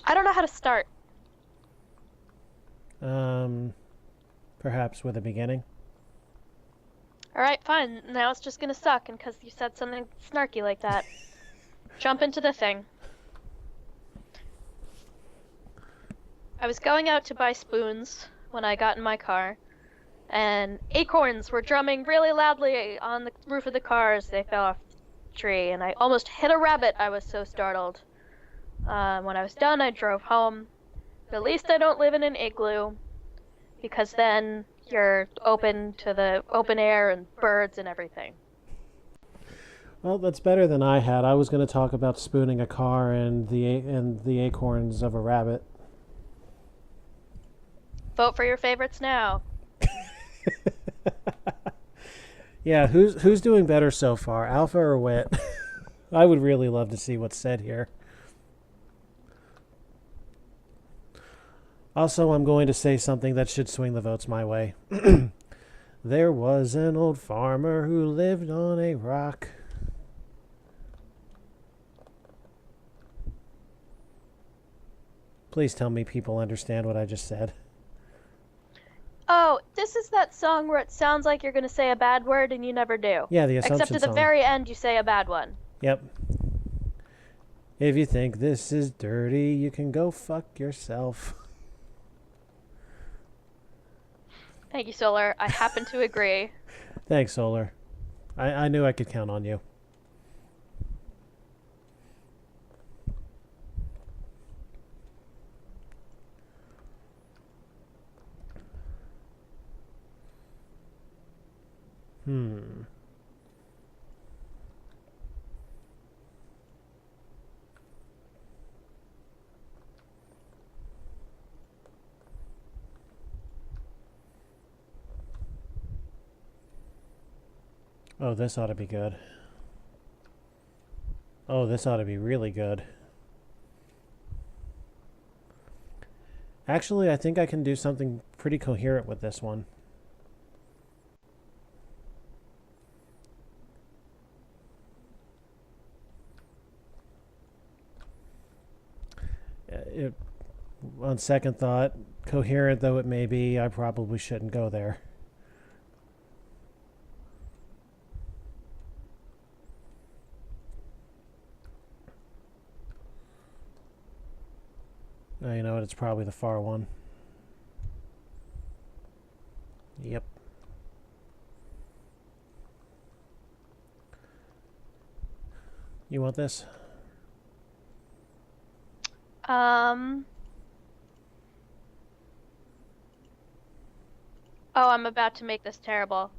I don't know how to start. Perhaps with a beginning. Alright, fine. Now it's just gonna suck, and because you said something snarky like that. Jump into the thing. I was going out to buy spoons when I got in my car, and acorns were drumming really loudly on the roof of the car as they fell off the tree, and I almost hit a rabbit. I was so startled. When I was done, I drove home. But at least I don't live in an igloo, because then you're open to the open air and birds and everything. Well, that's better than I had. I was going to talk about spooning a car and the acorns of a rabbit. Vote for your favorites now. Yeah, who's doing better so far, Alpha or Wit? I would really love to see what's said here. Also, I'm going to say something that should swing the votes my way. There was an old farmer who lived on a rock. Please tell me people understand what I just said. Oh, this is that song where it sounds like you're going to say a bad word and you never do. Yeah, the Assumption Except at the song. very end, you say a bad one. Yep. If you think this is dirty, you can go fuck yourself. Thank you, Solar. I happen to agree. Thanks, Solar. I knew I could count on you. Oh, this ought to be good. Oh, this ought to be really good. Actually, I think I can do something pretty coherent with this one. On second thought, coherent though it may be, I probably shouldn't go there. Oh, you know what? It's probably the far one. Yep. You want this? Oh, I'm about to make this terrible.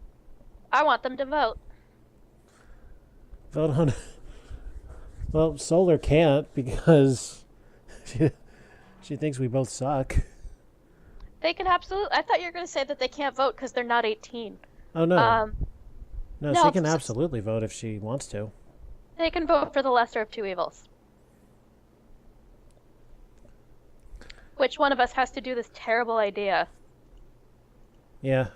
I want them to vote. Vote on. Well, Solar can't because she thinks we both suck. They can absolutely. I thought you were going to say that they can't vote because they're not 18. Oh no. No, no, she can absolutely vote if she wants to. They can vote for the lesser of two evils. Which one of us has to do this terrible idea? Yeah.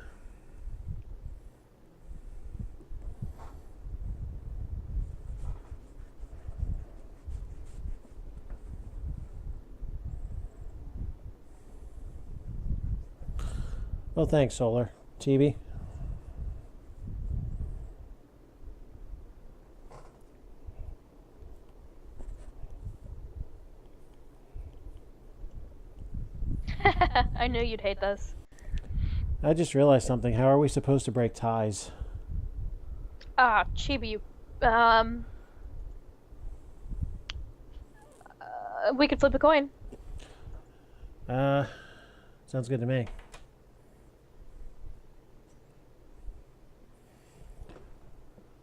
Well, thanks, Solar. Chibi? I knew you'd hate this. I just realized something. How are we supposed to break ties? Ah, Chibi, you... we could flip a coin. Sounds good to me.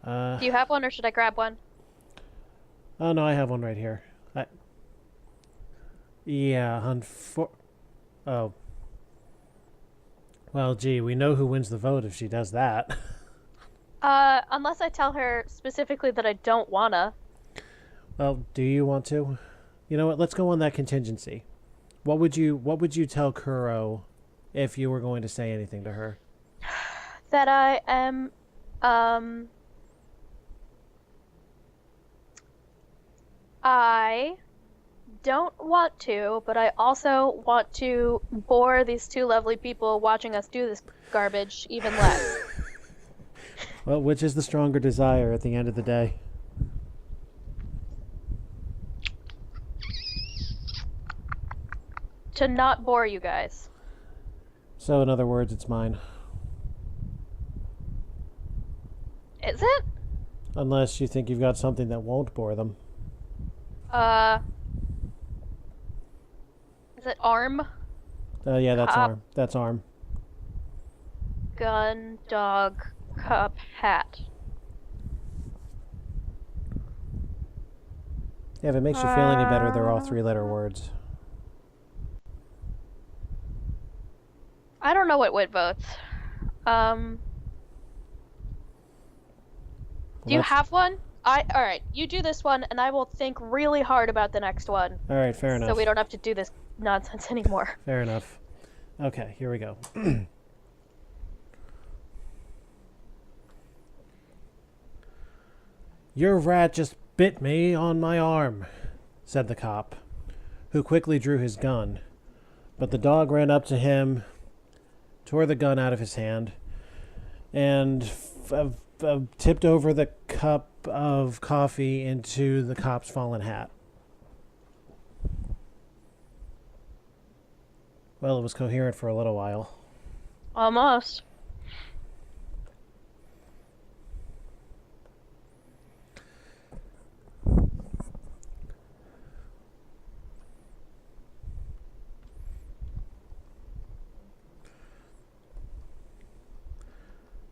Do you have one, or should I grab one? Oh, no, I have one right here. Yeah, oh. Well, gee, we know who wins the vote if she does that. Unless I tell her specifically that I don't wanna. Well, do you want to? You know what? Let's go on that contingency. What would you tell Kuro if you were going to say anything to her? That I am, I don't want to, but I also want to bore these two lovely people watching us do this garbage even less. Well, which is the stronger desire at the end of the day? To not bore you guys. So, in other words, it's mine. Is it? Unless you think you've got something that won't bore them. Is it arm? Yeah, that's Cup. arm. That's arm. Gun, dog, cup, hat. Yeah, if it makes you feel any better, they're all three-letter words. I don't know what Wit votes. Do you have one? Alright, you do this one, and I will think really hard about the next one. Alright, fair enough. So we don't have to do this nonsense anymore. Fair enough. Okay, here we go. Your rat just bit me on my arm, said the cop, who quickly drew his gun. But the dog ran up to him, tore the gun out of his hand, and tipped over the cup of coffee into the cop's fallen hat. Well, it was coherent for a little while. Almost.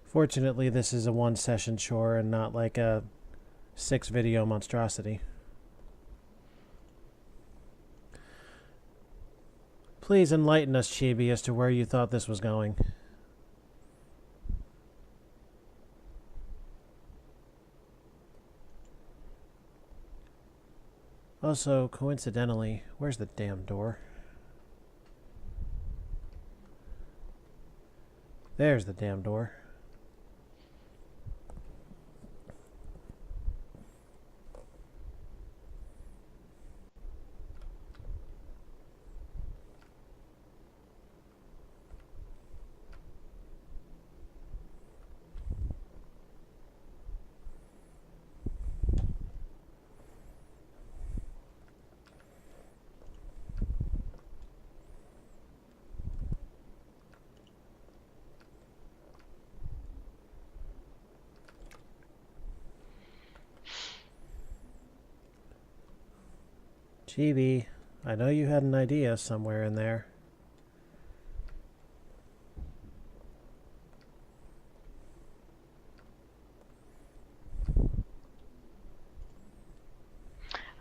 Fortunately, this is a one-session chore and not like a 6-video monstrosity. Please enlighten us, Chibi, as to where you thought this was going. Also, coincidentally, where's the damn door? There's the damn door. Chibi, I know you had an idea somewhere in there.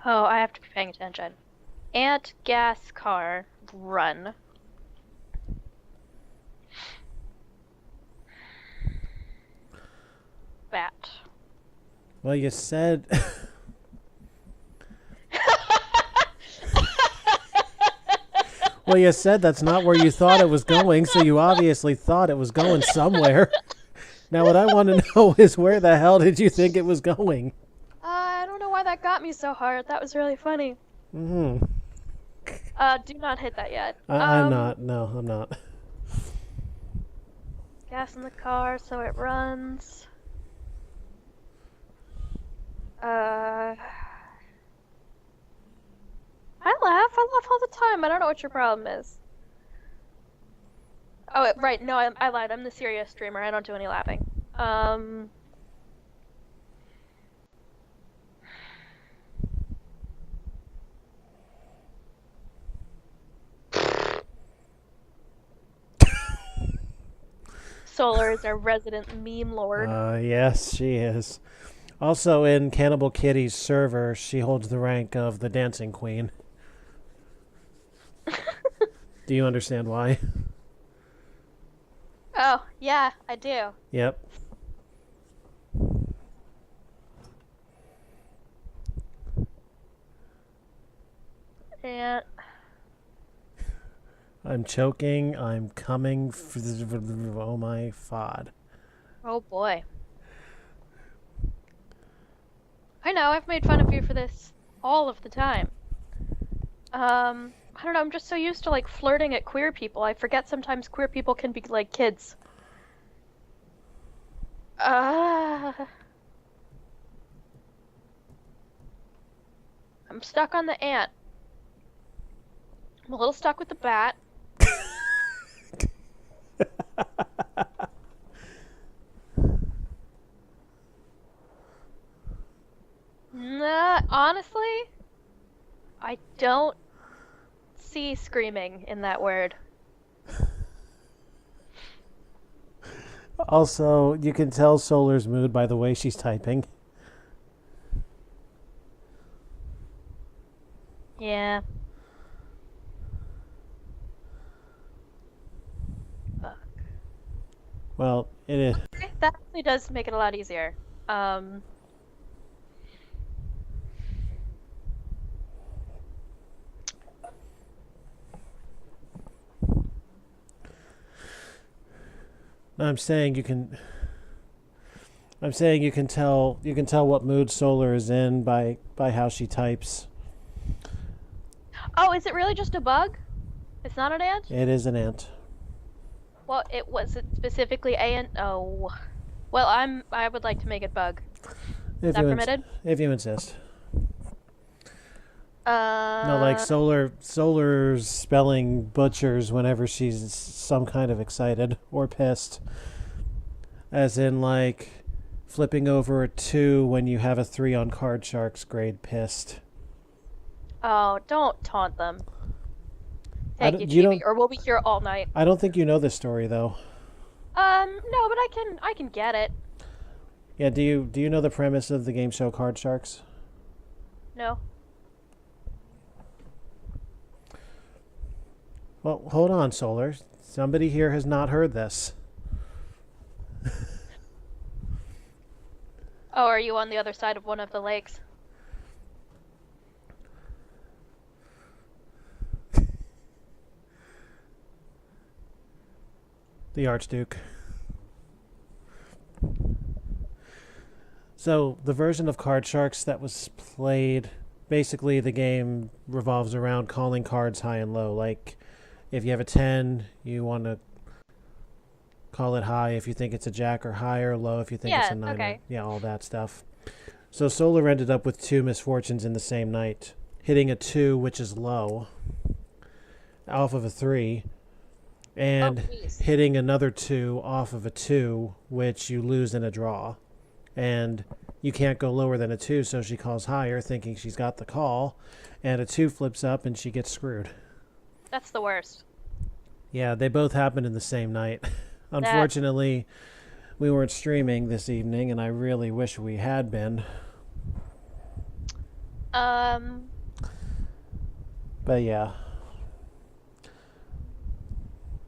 Oh, I have to be paying attention. Ant, gas, car, run. Bat. Well, you said... Well, you said that's not where you thought it was going, so you obviously thought it was going somewhere. Now, what I want to know is where the hell did you think it was going? I don't know why that got me so hard. That was really funny. Mm-hmm. Do not hit that yet. I'm not. No, I'm not. Gas in the car so it runs. I laugh all the time. I don't know what your problem is. Oh, right. No, I lied. I'm the serious streamer. I don't do any laughing. Solar is our resident meme lord. Yes, she is. Also, in Cannibal Kitty's server, she holds the rank of the Dancing Queen. Do you understand why? Oh, yeah, I do. Yep. And I'm choking. I'm coming. Oh my fod. oh boy. I know, I've made fun of you for this all of the time. I don't know, I'm just so used to like flirting at queer people. I forget sometimes queer people can be like kids. I'm stuck on the ant. I'm a little stuck with the bat. Nah, honestly, I don't see screaming in that word. Also, you can tell Solar's mood by the way she's typing. Yeah. Fuck. Well, it is. Okay, that really does make it a lot easier. I'm saying you can. I'm saying you can tell what mood Solar is in by how she types. Oh, is it really just a bug? It's not an ant? It is an ant. Well, it was it specifically ant. Oh, well, I would like to make it bug. Is that permitted? If you insist. No, No, like Solar's spelling butchers whenever she's some kind of excited or pissed. As in, like, flipping over a 2 when you have a 3 on Card Shark's grade pissed. Oh, don't taunt them. Thank you, you Chibi, or we'll be here all night. I don't think you know this story, though. No, but I can get it. Yeah, do you know the premise of the game show Card Sharks? No. Well, hold on, Solar. Somebody here has not heard this. Oh, are you on the other side of one of the lakes? The Archduke. So the version of Card Sharks that was played, basically the game revolves around calling cards high and low. Like if you have a 10, you want to call it high if you think it's a jack, or high or low if you think it's a 9. Okay. Yeah, all that stuff. So Solar ended up with 2 misfortunes in the same night, hitting a 2, which is low, off of a 3, and hitting another 2 off of a 2, which you lose in a draw. And you can't go lower than a 2, so she calls higher, thinking she's got the call, and a 2 flips up and she gets screwed. That's the worst. Yeah, they both happened in the same night. Unfortunately, we weren't streaming this evening, and I really wish we had been. But yeah.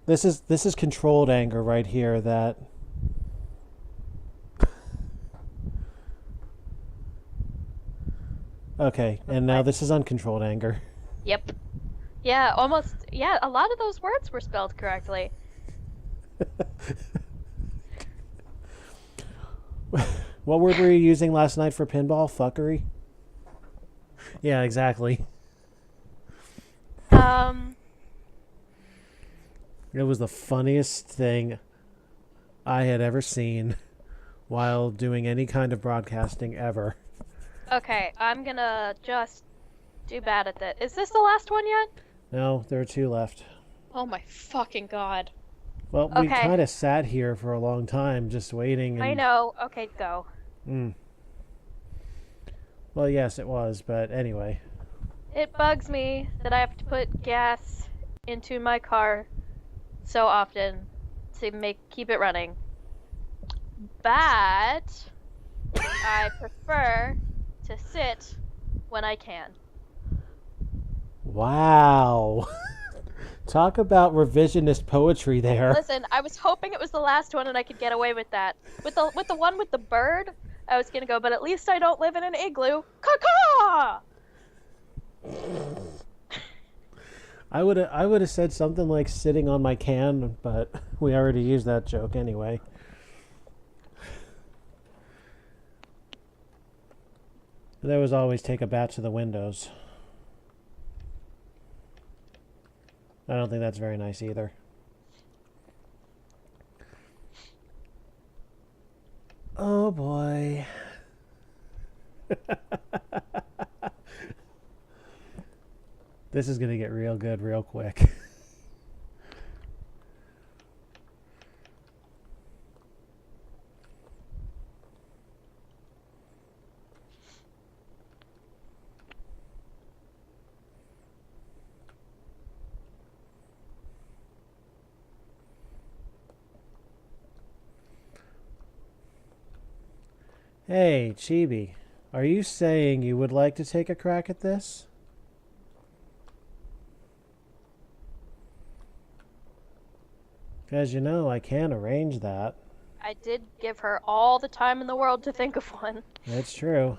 This is controlled anger right here that okay, and now this is uncontrolled anger. Yep. Yeah, almost. Yeah, a lot of those words were spelled correctly. What word were you using last night for pinball? Fuckery? Yeah, exactly. It was the funniest thing I had ever seen while doing any kind of broadcasting ever. Okay, I'm gonna just do bad at that. Is this the last one yet? No, there are 2 left. Oh my fucking god. Well, we kind of sat here for a long time just waiting. And... I know. Okay, go. Well, yes, it was, but anyway. It bugs me that I have to put gas into my car so often to keep it running. But I prefer to sit when I can. Wow. Talk about revisionist poetry there. Listen, I was hoping it was the last one and I could get away with that. With the one with the bird, I was gonna go, but at least I don't live in an igloo. Caw-caw! I would have said something like sitting on my can, but we already used that joke anyway. There was always take a bat to the windows. I don't think that's very nice either. Oh boy. This is going to get real good real quick. Hey, Chibi, are you saying you would like to take a crack at this? As you know, I can arrange that. I did give her all the time in the world to think of one. That's true.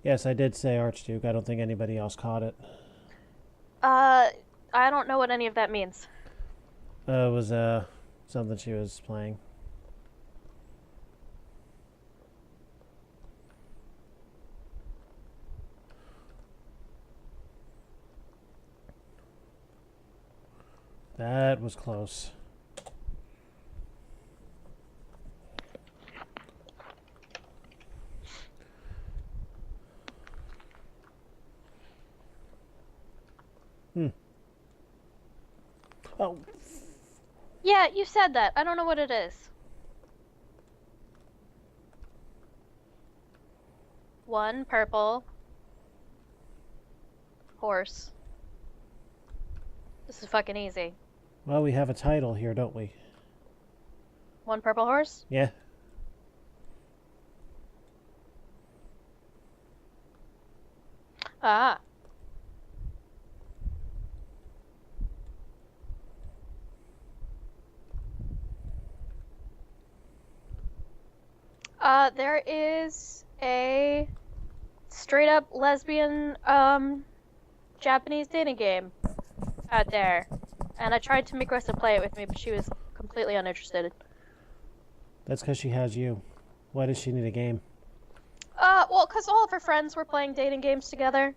Yes, I did say Archduke. I don't think anybody else caught it. I don't know what any of that means. It was, something she was playing. That was close. Oh. Yeah, you said that. I don't know what it is. 1 purple horse. This is fucking easy. Well, we have a title here, don't we? 1 purple horse? Yeah. Ah. There is a straight up lesbian, Japanese dating game out there. And I tried to make Ressa play it with me, but she was completely uninterested. That's because she has you. Why does she need a game? Well, because all of her friends were playing dating games together,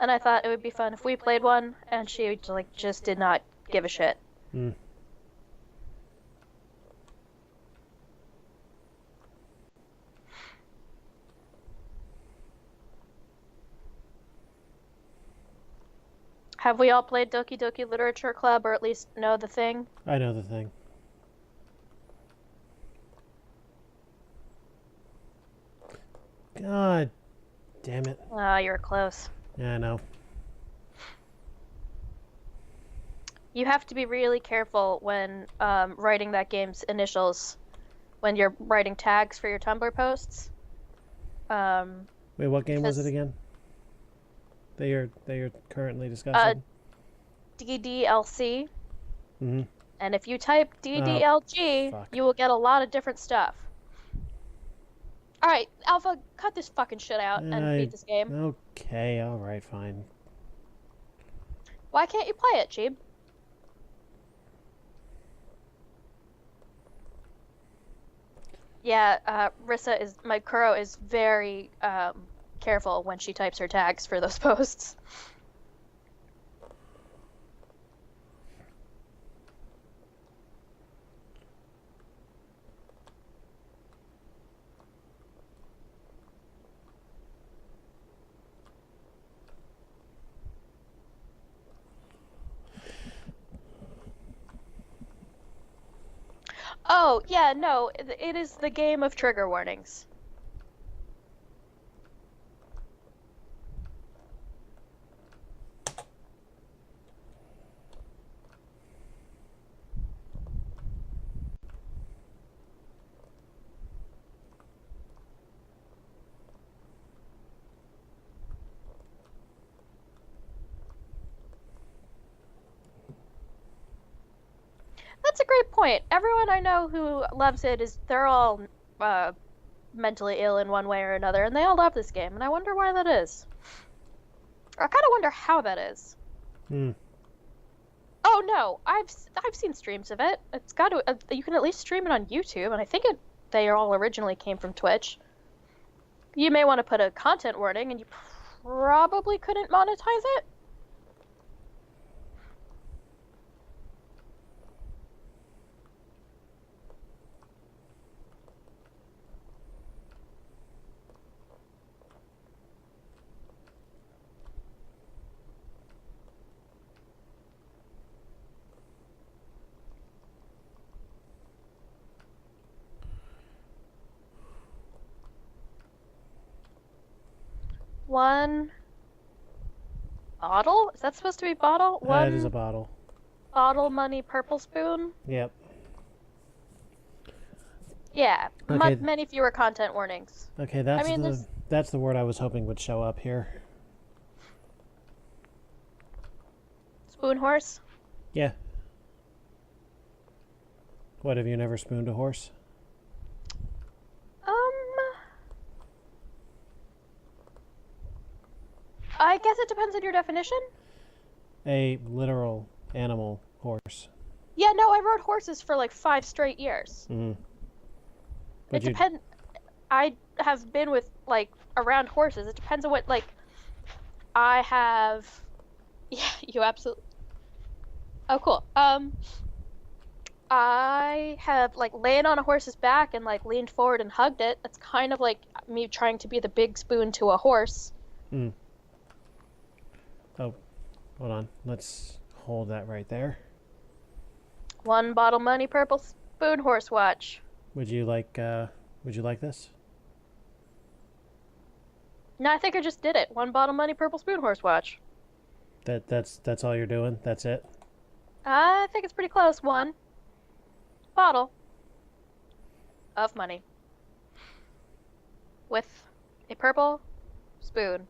and I thought it would be fun if we played one, and she, like, just did not give a shit. Hmm. Have we all played Doki Doki Literature Club, or at least know the thing? I know the thing. God damn it. Ah, you were close. Yeah, I know. You have to be really careful when writing that game's initials when you're writing tags for your Tumblr posts. Wait, what game was it again? That you're currently discussing? DDLC. Mm-hmm. And if you type DDLG, you will get a lot of different stuff. Alright, Alpha, cut this fucking shit out and beat this game. Okay, alright, fine. Why can't you play it, Jeeb? Yeah, my Kuro is very careful when she types her tags for those posts. Oh, yeah, no, it is the game of trigger warnings. That's a great point. Everyone I know who loves it they're all mentally ill in one way or another, and they all love this game, and I wonder why that is. Or I kind of wonder how that is. Hmm. Oh no, I've seen streams of it. It's got to you can at least stream it on YouTube, and I think they all originally came from Twitch. You may want to put a content warning, and you probably couldn't monetize it. One bottle? Is that supposed to be bottle? That is a bottle. Bottle money purple spoon? Yep. Yeah, Okay. many fewer content warnings. Okay, that's the word I was hoping would show up here. Spoon horse? Yeah. What, have you never spooned a horse? I guess it depends on your definition. A literal animal horse. Yeah, no, I rode horses for like 5 straight years. Mm-hmm. It depends. I have been with, like, around horses. It depends on what, like, I have... Yeah, you absolutely... Oh, cool. I have, like, laid on a horse's back and, like, leaned forward and hugged it. That's kind of like me trying to be the big spoon to a horse. Mm. Oh, hold on. Let's hold that right there. One bottle money purple spoon horse watch. Would you like this? No, I think I just did it. One bottle money purple spoon horse watch. That's all you're doing? That's it? I think it's pretty close. One bottle of money with a purple spoon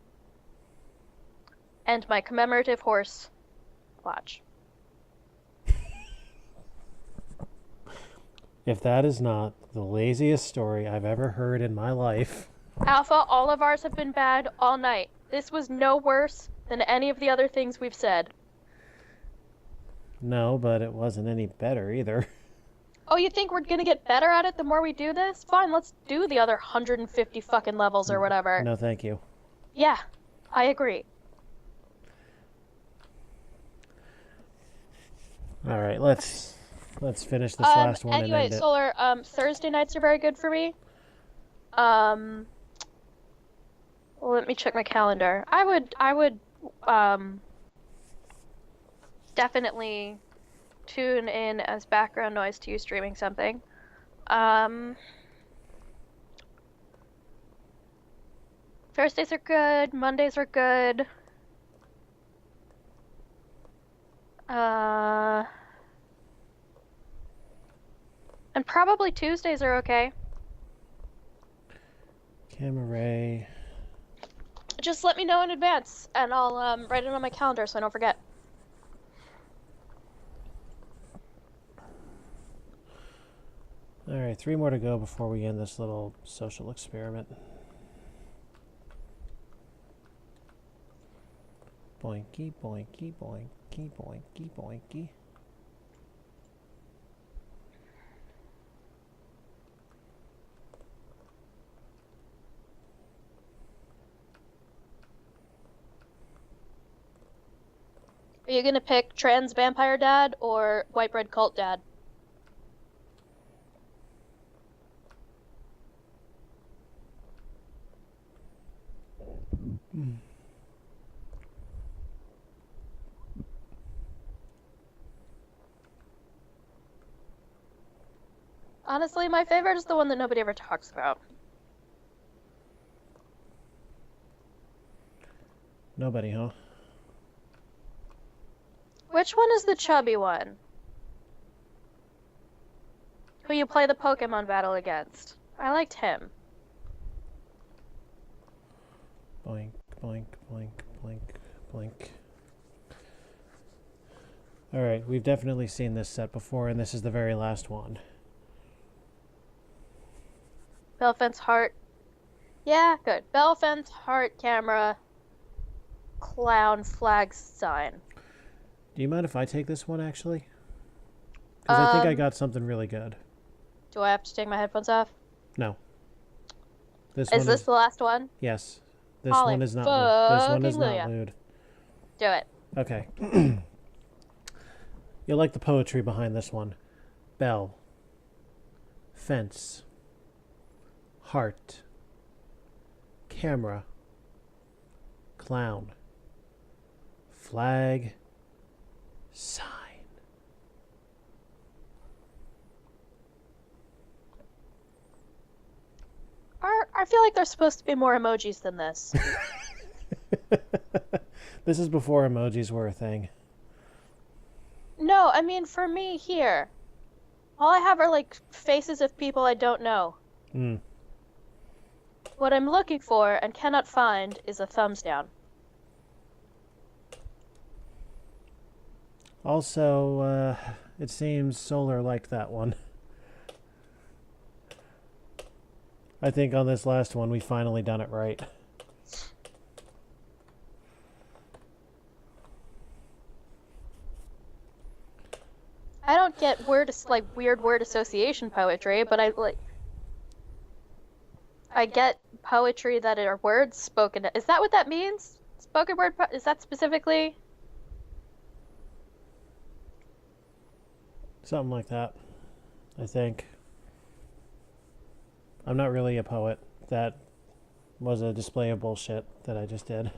and my commemorative horse watch. If that is not the laziest story I've ever heard in my life. Alpha, all of ours have been bad all night. This was no worse than any of the other things we've said. No, but it wasn't any better either. Oh, you think we're gonna get better at it the more we do this? Fine, let's do the other 150 fucking levels or whatever. No, thank you. Yeah, I agree. All right, let's finish this last one and Anyway, end it. Solar, Thursday nights are very good for me. Well, let me check my calendar. I would, definitely tune in as background noise to you streaming something. Thursdays are good, Mondays are good. And probably Tuesdays are okay. Camera ray. Just let me know in advance, and I'll write it on my calendar so I don't forget. All right, 3 more to go before we end this little social experiment. Boinky, boinky, boinky, boinky, boinky. Are you gonna pick trans vampire dad or white bread cult dad? Honestly, my favorite is the one that nobody ever talks about. Nobody, huh? Which one is the chubby one? Who you play the Pokemon battle against? I liked him. Boink, boink, boink, boink, boink. All right, we've definitely seen this set before, and this is the very last one. Belfence heart. Yeah, good. Belfence heart camera. Clown flag sign. Do you mind if I take this one, actually? Because I think I got something really good. Do I have to take my headphones off? No. This Is this the last one? Yes. This Holy one is not lewd. This one is not fucking lewd. Do it. Okay. You'll like the poetry behind this one. Bell. Fence. Heart. Camera. Clown. Flag. Sign. I feel like there's supposed to be more emojis than this. This is before emojis were a thing. No, I mean for me here. All I have are like faces of people I don't know. Mm. What I'm looking for and cannot find is a thumbs down. Also, it seems Solar liked that one. I think on this last one, we finally done it right. I don't get weird word association poetry, but I get poetry that are words spoken. Is that what that means? Spoken word? Is that specifically? Something like that, I think. I'm not really a poet. That was a display of bullshit that I just did.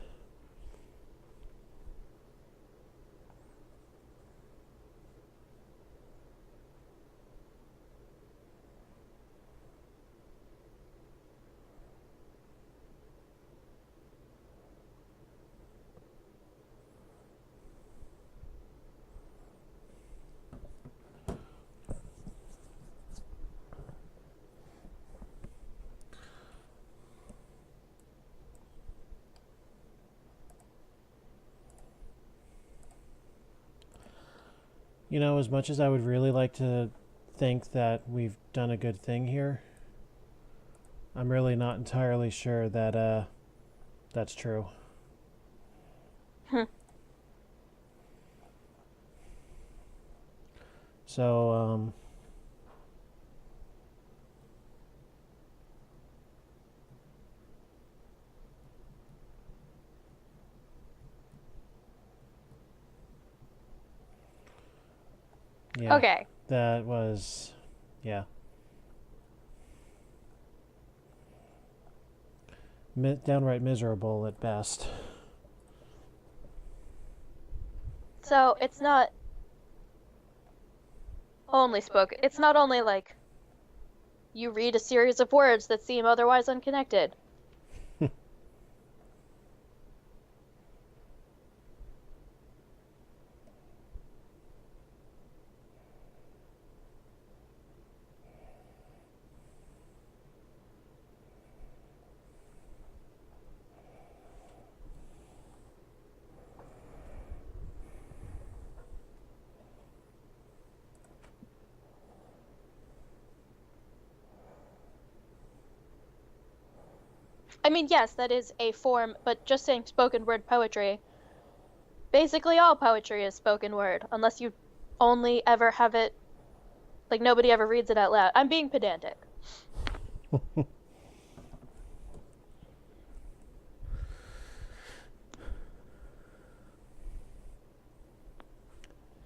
You know, as much as I would really like to think that we've done a good thing here, I'm really not entirely sure that that's true. So, Yeah. Okay. That was, yeah. Downright miserable at best. So it's not only spoken. It's not only like you read a series of words that seem otherwise unconnected. I mean, yes, that is a form, but just saying spoken word poetry. Basically, all poetry is spoken word, unless you only ever have it, like, nobody ever reads it out loud. I'm being pedantic.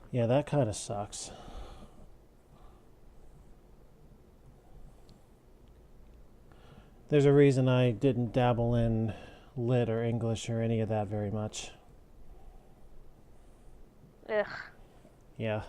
Yeah, that kind of sucks. There's a reason I didn't dabble in lit or English or any of that very much. Ugh. Yeah.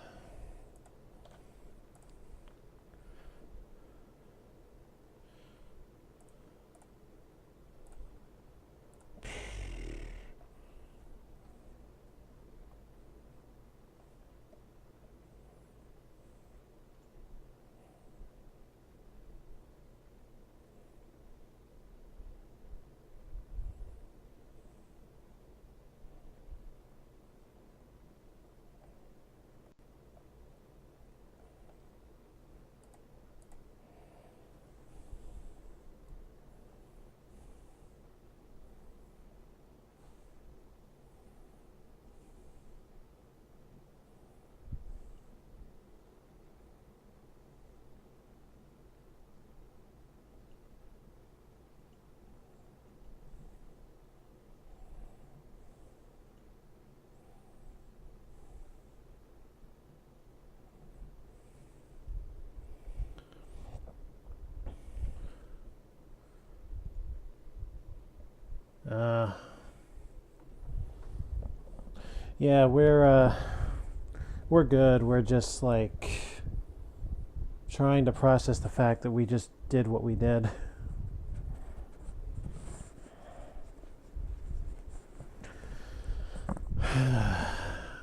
Yeah, we're good. We're just like trying to process the fact that we just did what we did.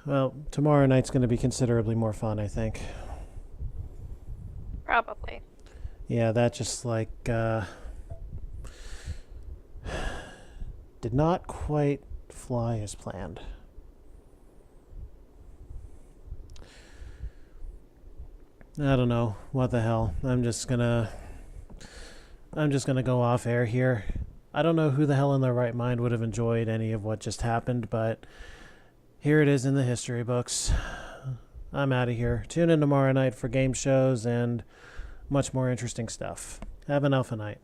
Well, tomorrow night's going to be considerably more fun, I think. Probably. Yeah, that just like did not quite fly as planned. I don't know. What the hell? I'm just gonna go off air here. I don't know who the hell in their right mind would have enjoyed any of what just happened, but here it is in the history books. I'm out of here. Tune in tomorrow night for game shows and much more interesting stuff. Have an alpha night.